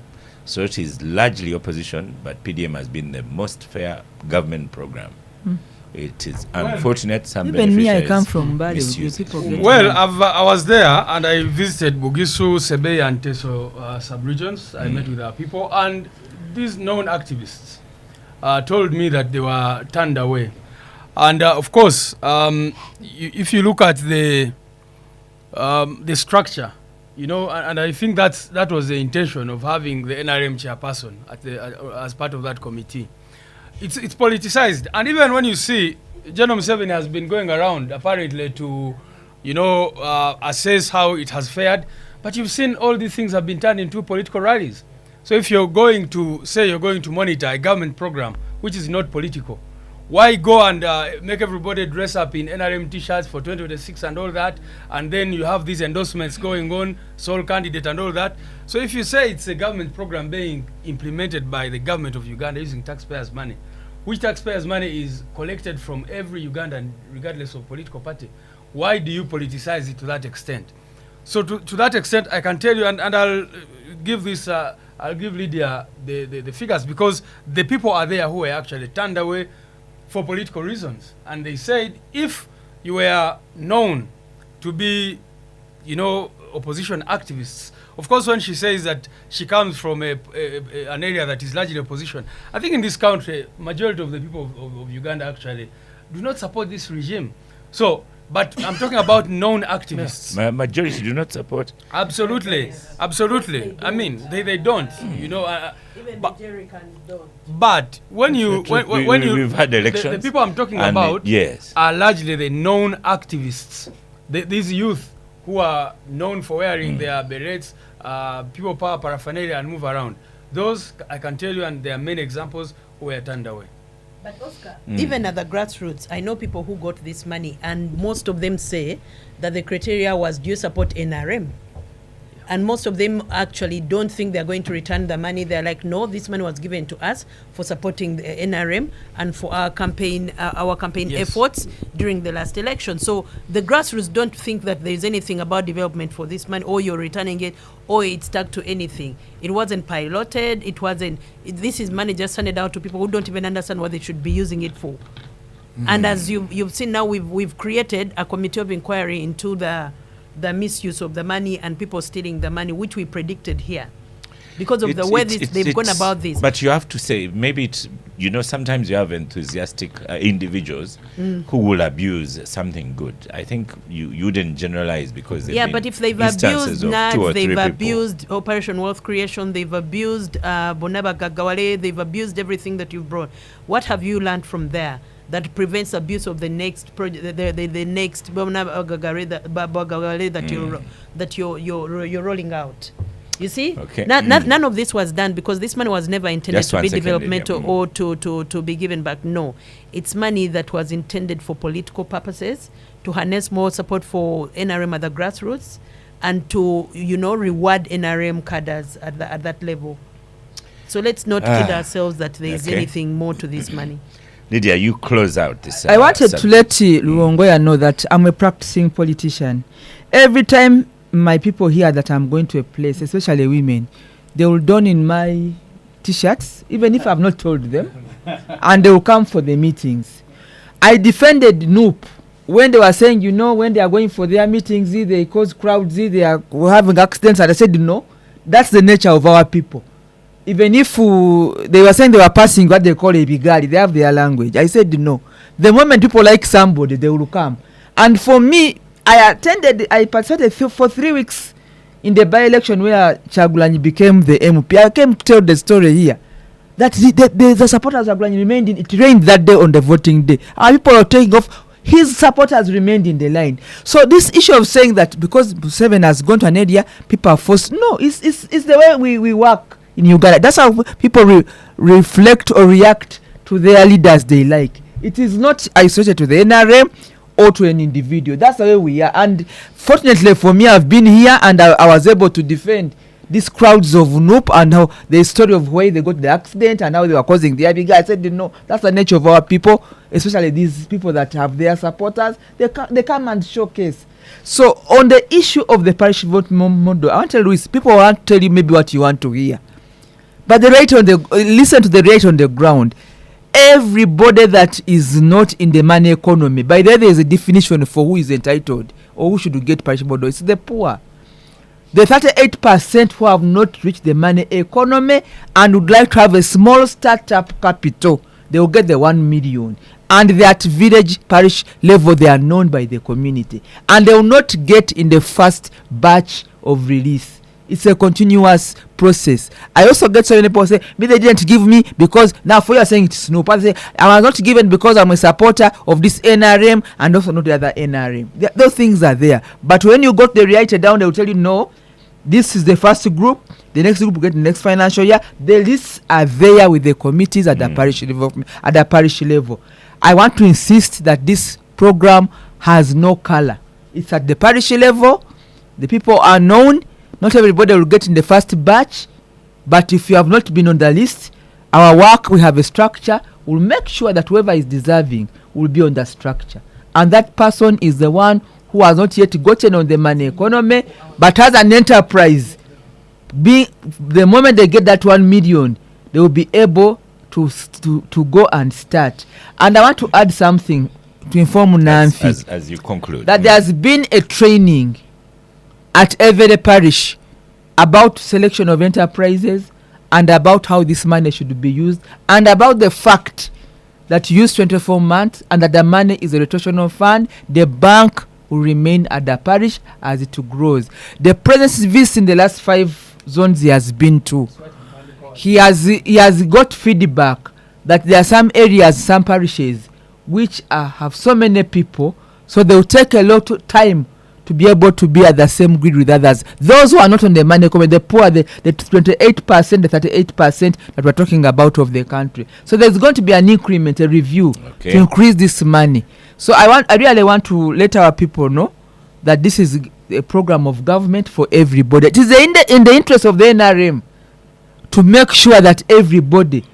So it is largely opposition, but PDM has been the most fair government program. it is unfortunate. Some Even me, I beneficiaries come from Bali. misuse People it. get Well, I was there and I visited Bugisu, Sebe, and Teso sub-regions. I met with our people, and these known activists told me that they were turned away. And of course, if you look at the structure, you know, and I think that was the intention of having the NRM chairperson as part of that committee. It's politicized, and even when you see General Museveni has been going around apparently to, you know, assess how it has fared, but you've seen all these things have been turned into political rallies. So if you're going to say you're going to monitor a government program which is not political, why go and make everybody dress up in NRM t-shirts for 2026 and all that, and then you have these endorsements going on, sole candidate and all that. So if you say it's a government program being implemented by the government of Uganda using taxpayers' money, which taxpayers' money is collected from every Ugandan regardless of political party, why do you politicize it to that extent? So to that extent, I can tell you, and I'll give this, I'll give Lydia the figures, because the people are there who were actually turned away for political reasons. And they said, if you were known to be, you know, opposition activists, of course, when she says that she comes from an area that is largely opposition, I think in this country, majority of the people of Uganda actually do not support this regime. So, but I'm talking about known activists. Majority do not support. Absolutely, absolutely. I mean, they don't, you know. Even the Jerrycans don't. But when you we've had elections, the people I'm talking about yes, are largely the known activists. These youth who are known for wearing their berets, people power paraphernalia and move around. Those I can tell you, and there are many examples who were turned away. But Oscar, even at the grassroots, I know people who got this money, and most of them say that the criteria was, do you support NRM? And most of them actually don't think they're going to return the money. They're like, no, this money was given to us for supporting the NRM and for our campaign Yes. efforts during the last election. So the grassroots don't think that there's anything about development for this money, or you're returning it, or it's stuck to anything. It wasn't piloted. It wasn't. This is money just handed out to people who don't even understand what they should be using it for. And as you've seen now, we've created a committee of inquiry into the misuse of the money and people stealing the money, which we predicted here, because of the way they've gone about this. But you have to say, maybe it's, you know, sometimes you have enthusiastic individuals who will abuse something good. I think you wouldn't generalize, because but if they've abused NADS, they've abused Operation Wealth Creation, they've abused Bonaba Gagawale, they've abused everything that you've brought. What have you learned from there that prevents abuse of the next project, the next that you're rolling out? You see, okay. None of this was done because this money was never intended Just to be 1 second, developmental Lydia. or to be given back. No, it's money that was intended for political purposes, to harness more support for NRM at the grassroots, and to, you know, reward NRM cadres at that level. So let's not kid ourselves that there is anything more to this money. Lydia, you close out this. I wanted to let Luongoya know that I'm a practicing politician. Every time my people hear that I'm going to a place, especially women, they will don in my t-shirts, even if I've not told them, and they will come for the meetings. I defended NUP when they were saying, you know, when they are going for their meetings, they cause crowds, they are having accidents, and I said, no, that's the nature of our people. Even if they were saying they were passing what they call a bigali, they have their language. I said no. The moment people like somebody, they will come. And for me, I participated for 3 weeks in the by-election where Chagulanyi became the MP. I came to tell the story here. That the supporters of Chagulanyi remained it rained that day on the voting day. Our people are taking off. His supporters remained in the line. So this issue of saying that because Museveni has gone to an area, people are forced. No, it's the way we work in Uganda. That's how people reflect or react to their leaders they like. It is not isolated to the NRM or to an individual. That's the way we are. And fortunately for me, I've been here and I was able to defend these crowds of NUP and how the story of why they got the accident and how they were causing the big. I said, no, that's the nature of our people, especially these people that have their supporters. They come and showcase. So on the issue of the parish vote model, I want to tell you, people want to tell you maybe what you want to hear. But listen to the rate on the ground. everybody that is not in the money economy. By the way, there is a definition for who is entitled or who should get perishable goods. It's the poor. The 38% who have not reached the money economy and would like to have a small startup capital, they will get the 1 million. And they at village parish level, they are known by the community. And they will not get in the first batch of release. It's a continuous process. I also get so many people say, me they didn't give me because now for you are saying it's no. But say I was not given because I'm a supporter of this NRM and also not the other NRM. Those things are there. But when you got the reality down, they will tell you no. This is the first group. The next group will get the next financial year. The lists are there with the committees at the parish level. At the parish level, I want to insist that this program has no color. It's at the parish level. The people are known. Not everybody will get in the first batch, but if you have not been on the list, our work, we have a structure. We'll make sure that whoever is deserving will be on the structure. And that person is the one who has not yet gotten on the money economy, but has an enterprise. The moment they get that 1 million, they will be able to go and start. And I want to add something to inform Nancy. As you conclude. That there has been a training at every parish about selection of enterprises and about how this money should be used and about the fact that you use 24 months and that the money is a rotational fund. The bank will remain at the parish as it grows. The president's visit in the last 5 zones he has been to, he has got feedback that there are some areas, some parishes which have so many people, so they will take a lot of time to be able to be at the same grid with others. Those who are not on the money economy, the poor, the 28%, the 38% that we're talking about of the country. So there's going to be an increment, a review to increase this money. So I really want to let our people know that this is a program of government for everybody. It is in the interest of the NRM to make sure that everybody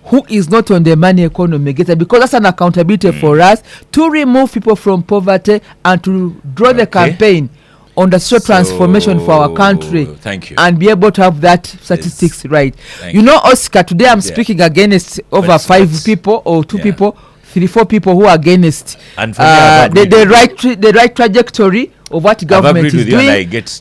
who is not on the money economy gets it, because that's an accountability for us to remove people from poverty and to draw the campaign on the social transformation for our country. Thank you. And be able to have that statistics right. You know, Oscar, today I'm speaking against over 5 people or 2 people, 3-4 people who are against the right trajectory of what government is doing.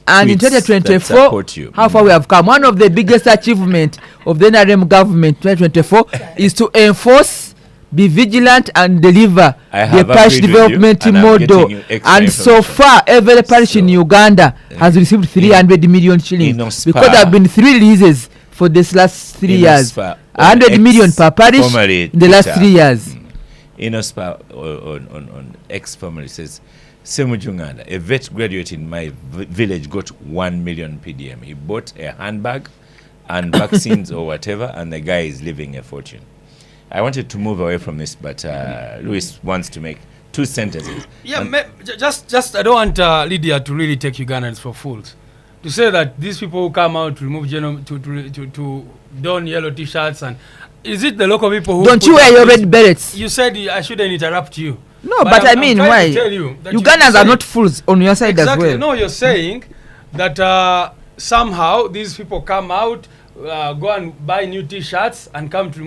And in 2024, how far we have come. One of the biggest achievements of the NRM government 2024 is to enforce, be vigilant and deliver the parish development model. And so far, every parish in Uganda has received 300 million shillings because there have been 3 releases for this last 3 years. 100 million per parish in the last 3 years. Inospa on X family says, Semujunganda, a vet graduate in my village got 1 million PDM. He bought a handbag and vaccines or whatever, and the guy is living a fortune. I wanted to move away from this, but Luis wants to make 2 sentences. Yeah, just I don't want Lydia to really take Ugandans for fools. To say that these people who come out to remove genome, to don yellow T-shirts, and is it the local people who don't you wear your red berets? You said I shouldn't interrupt you. No, but I mean, why? Ugandans are not fools on your side as well. No, you're saying that somehow these people come out, go and buy new T-shirts and come to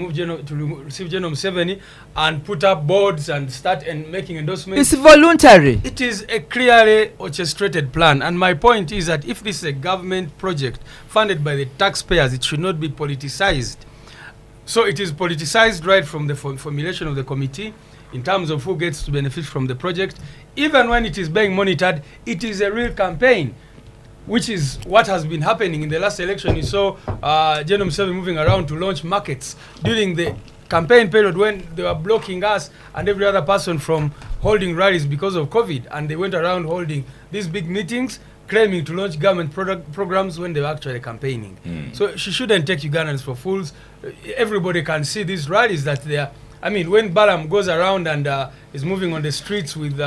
receive Genome 70 and put up boards and start making endorsements. It's voluntary. It is a clearly orchestrated plan. And my point is that if this is a government project funded by the taxpayers, it should not be politicized. So it is politicized right from the formulation of the committee in terms of who gets to benefit from the project. Even when it is being monitored, it is a real campaign, which is what has been happening in the last election. You saw Genome 7 moving around to launch markets during the campaign period when they were blocking us and every other person from holding rallies because of COVID. And they went around holding these big meetings, claiming to launch government programs when they were actually campaigning. So she shouldn't take Ugandans for fools. Everybody can see these rallies that they are. I mean, when Balam goes around and is moving on the streets with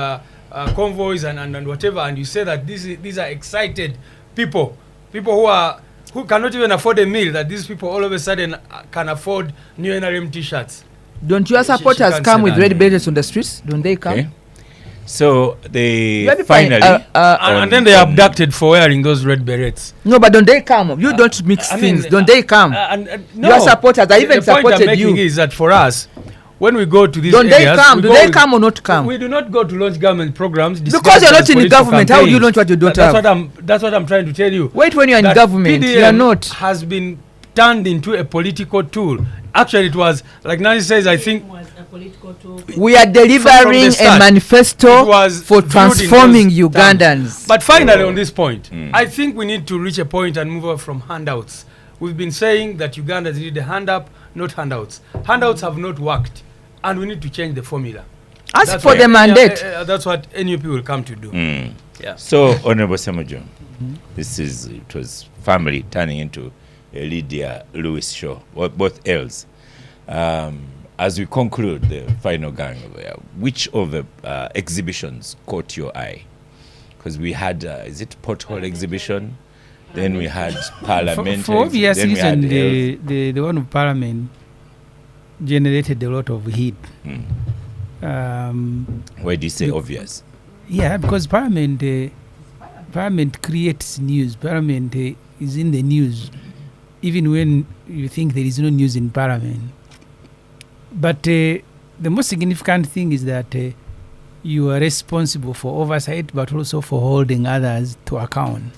convoys and whatever, and you say that these are excited people who cannot even afford a meal, that these people all of a sudden can afford new NRM T-shirts. Don't your supporters come with red berets on the streets? Don't they come? Okay. So they finally and then they are abducted for wearing those red berets. No, but don't they come? You don't mix things. Don't they come? No, your supporters, I even supported you. The point I'm making is that for us, when we go to these don't areas, they come? we Do go they with- come or not come? We do not go to launch government programs. Because you're not in the government. How do you launch what you don't That's have? That's what I'm trying to tell you. Wait, when you're in That government, PDM you're not. has been turned into a political tool. Actually, it was, like Nancy says, I think Was a political tool. We are delivering the a start, it manifesto was for viewed in transforming those Ugandans. But finally, on this point, I think we need to reach a point and move on from handouts. We've been saying that Ugandans need a hand up, not handouts. Handouts have not worked, and we need to change the formula. Ask That's for what the mandate. that's what NUP will come to do. Yeah. So, Honorable Semojo, it was family turning into a Lydia Lewis show, both L's. As we conclude the final gang, which of the exhibitions caught your eye? Because we had, is it pothole exhibition? Then we had parliament. For obvious then we had reason, the one of Parliament generated a lot of heat. Why do you say obvious? Yeah, because Parliament creates news. Parliament is in the news, even when you think there is no news in Parliament. But the most significant thing is that you are responsible for oversight, but also for holding others to account.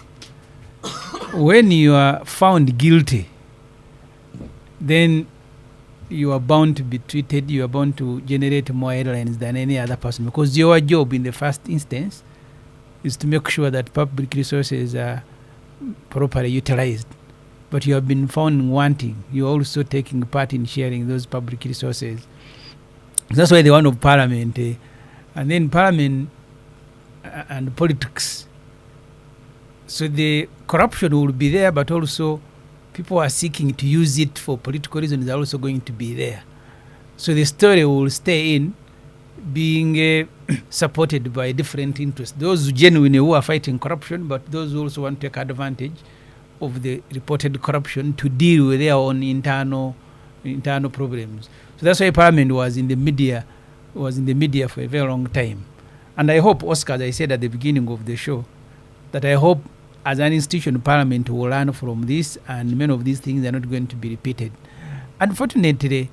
When you are found guilty, then you are bound to be treated, you are bound to generate more headlines than any other person, because your job in the first instance is to make sure that public resources are properly utilized. But you have been found wanting. You are also taking part in sharing those public resources. That's why the one of Parliament, and then Parliament and politics. So the corruption will be there, but also people are seeking to use it for political reasons are also going to be there. So the story will stay in, being supported by different interests. Those genuinely who are fighting corruption, but those who also want to take advantage of the reported corruption to deal with their own internal problems. So that's why Parliament was in the media for a very long time. And I hope, Oscar, as I said at the beginning of the show, that I hope as an institution, Parliament will learn from this, and many of these things are not going to be repeated. Unfortunately,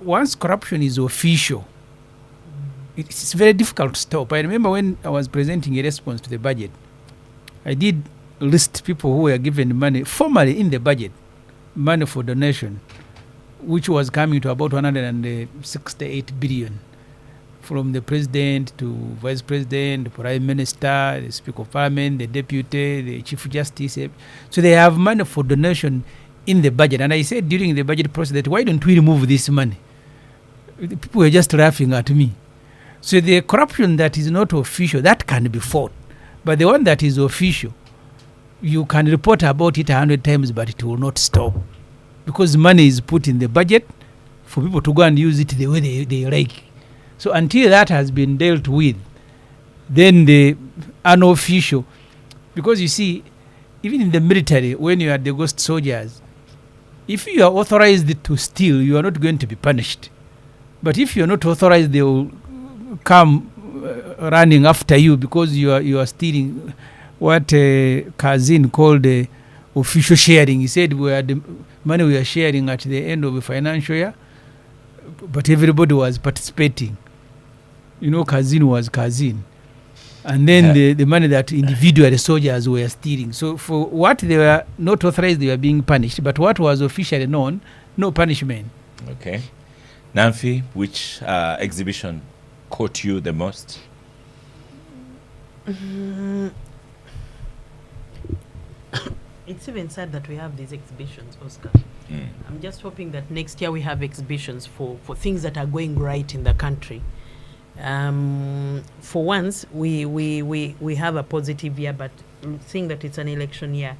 once corruption is official, it's very difficult to stop. I remember when I was presenting a response to the budget, I did list people who were given money formally in the budget, money for donation, which was coming to about 168 billion. From the president to vice president, the prime minister, the speaker of parliament, the deputy, the chief justice. So they have money for donation in the budget. And I said during the budget process that why don't we remove this money? The people were just laughing at me. So the corruption that is not official, that can be fought. But the one that is official, you can report about it 100 times, but it will not stop. Because money is put in the budget for people to go and use it the way they like. So until that has been dealt with, then the unofficial, because you see, even in the military, when you are the ghost soldiers, if you are authorized to steal, you are not going to be punished. But if you are not authorized, they will come running after you because you are stealing. What Kazin called official sharing. He said the money we are sharing at the end of the financial year, but everybody was participating. You know, Kazin was Kazin. And then the money that individual soldiers were stealing. So for what they were not authorized, they were being punished. But what was officially known, no punishment. Okay. Namfi, which exhibition caught you the most? It's even sad that we have these exhibitions, Oscar. I'm just hoping that next year we have exhibitions for things that are going right in the country. For once, we have a positive year, but seeing that it's an election year,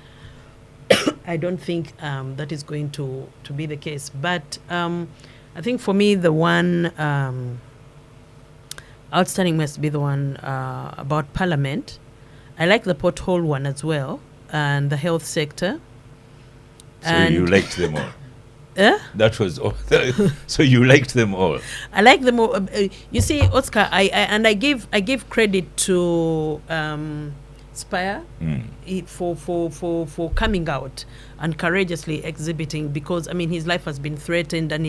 I don't think that is going to be the case. But I think for me, the one outstanding must be the one about Parliament. I like the pothole one as well, and the health sector. So you liked them all? That was all. So you liked them all? I like them all. You see, Oscar, I give credit to Spire for coming out and courageously exhibiting, because I mean his life has been threatened, and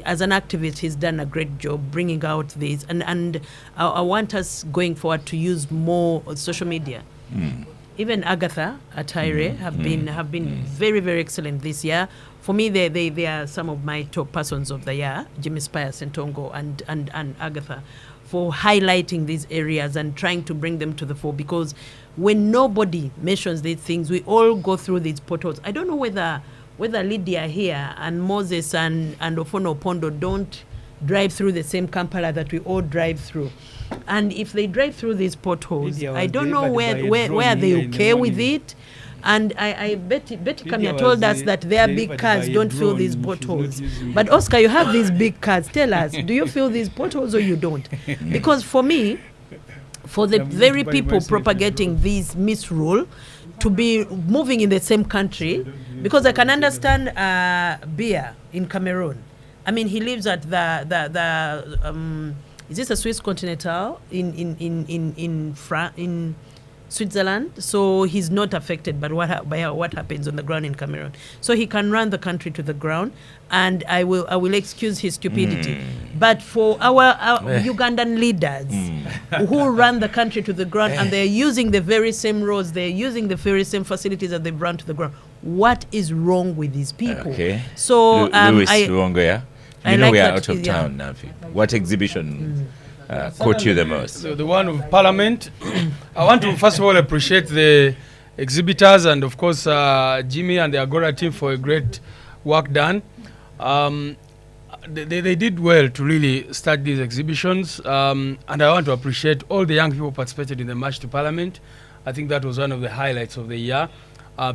as an activist he's done a great job bringing out this, and I want us going forward to use more social media. Even Agatha Ataire have been very, very excellent this year. For me, they are some of my top persons of the year, Jimmy Spire, Sentongo, and Agatha, for highlighting these areas and trying to bring them to the fore, because when nobody mentions these things, we all go through these portals. I don't know whether Lydia here and Moses and Ofono Pondo don't drive through the same Kampala that we all drive through. And if they drive through these potholes, I don't know where they okay with it. And I Betty Kamya told us that their big cars don't fill these potholes. But Oscar, you have these big cars. Tell us, do you fill these potholes or you don't? Because for me, for the very people propagating this misrule to be moving in the same country, because I can understand Bia in Cameroon. I mean, he lives at the is this a Swiss Continental in Switzerland? So he's not affected by what happens on the ground in Cameroon. So he can run the country to the ground, and I will excuse his stupidity. But for our Ugandan leaders who run the country to the ground, and they're using the very same roads, they're using the very same facilities that they've run to the ground, what is wrong with these people? Okay. So Louis Luongo, you know, like we are that, out of town now. What exhibition caught you the most? So the one of Parliament. I want to first of all appreciate the exhibitors and of course Jimmy and the Agora team for a great work done. They did well to really start these exhibitions, and I want to appreciate all the young people participated in the March to Parliament. I think that was one of the highlights of the year.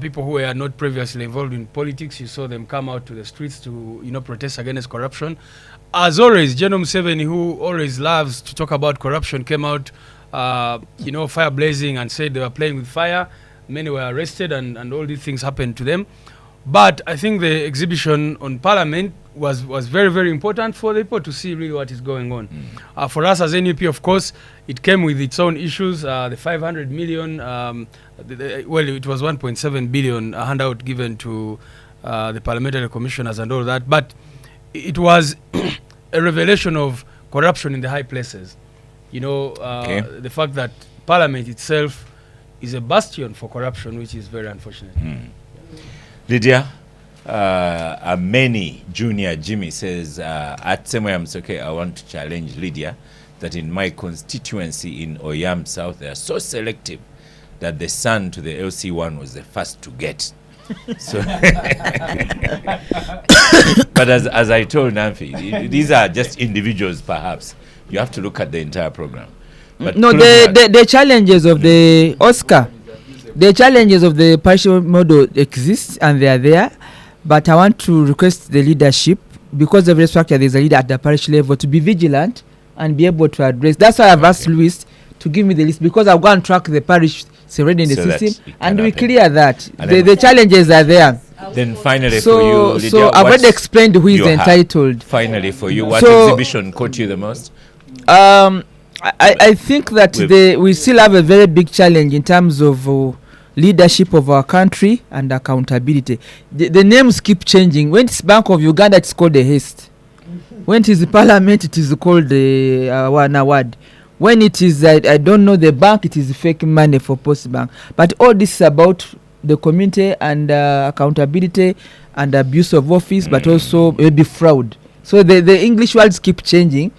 People who were not previously involved in politics, you saw them come out to the streets to, protest against corruption. As always, General Museveni, who always loves to talk about corruption, came out, fire blazing and said they were playing with fire. Many were arrested and all these things happened to them. But I think the exhibition on Parliament was very, very important for the people to see really what is going on. For us as NUP, of course, it came with its own issues. The 500 million, it was 1.7 billion handout given to the parliamentary commissioners and all that. But it was a revelation of corruption in the high places. The fact that Parliament itself is a bastion for corruption, which is very unfortunate. Lydia, many junior Jimmy says, at Semoyam Soke, I want to challenge Lydia that in my constituency in Oyam South, they are so selective that the son to the LC1 was the first to get. So but as I told Namfi, these are just individuals perhaps. You have to look at the entire program. But no, the challenges of the Oscar, the challenges of the partial model exist and they are there, but I want to request the leadership, because of the structure there's a leader at the parish level, to be vigilant and be able to address. That's why I've asked Louis to give me the list, because I've gone to track the parish already in the system and we clear that. The challenges are there. Then finally for you, Lydia, so I've already explained who is entitled. Finally for you, what exhibition caught you the most? I think that we still have a very big challenge in terms of leadership of our country and accountability. The names keep changing. When it's Bank of Uganda, it's called the Haste. When it is the Parliament, it is called the one award. When it is, I don't know, the bank, it is fake money for Post Bank. But all this is about the community and accountability and abuse of office, but also maybe fraud. So the English words keep changing,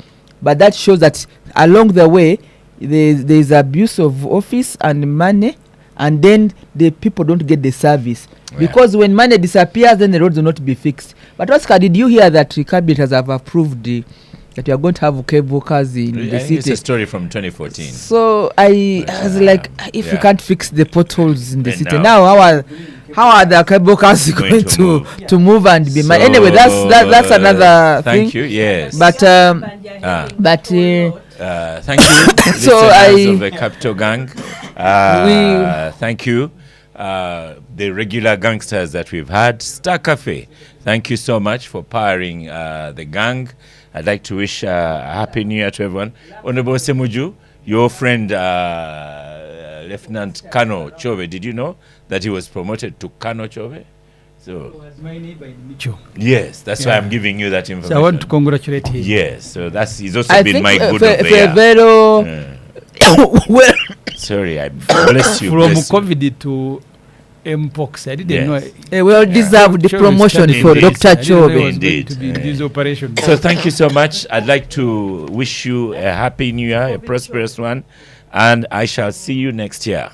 but that shows that along the way, there is abuse of office and money, and then the people don't get the service. Yeah. Because when money disappears, then the roads will not be fixed. But Oscar, did you hear that the cabinet has approved that we are going to have cable cars in the city? It's a story from 2014. So I was like, if we can't fix the potholes in the city, now how are the cable cars going to move and be so anyway, that's another thing. Thank you, yes. But thank you, so of the Capital Gang. Thank you, the regular gangsters that we've had. Star Cafe, thank you so much for powering the gang. I'd like to wish a happy new year to everyone. Honorable Semuju, your friend Lieutenant Colonel Chove. Did you know that he was promoted to Colonel Chove? So yes, that's why I'm giving you that information. So I want to congratulate him. Yes, so he's also been my good of the year. Sorry, I bless you. From COVID to Mpox, I didn't know. A well-deserved promotion for Dr. Chobe. Indeed. This operation. So thank you so much. I'd like to wish you a happy new year, a prosperous one, and I shall see you next year.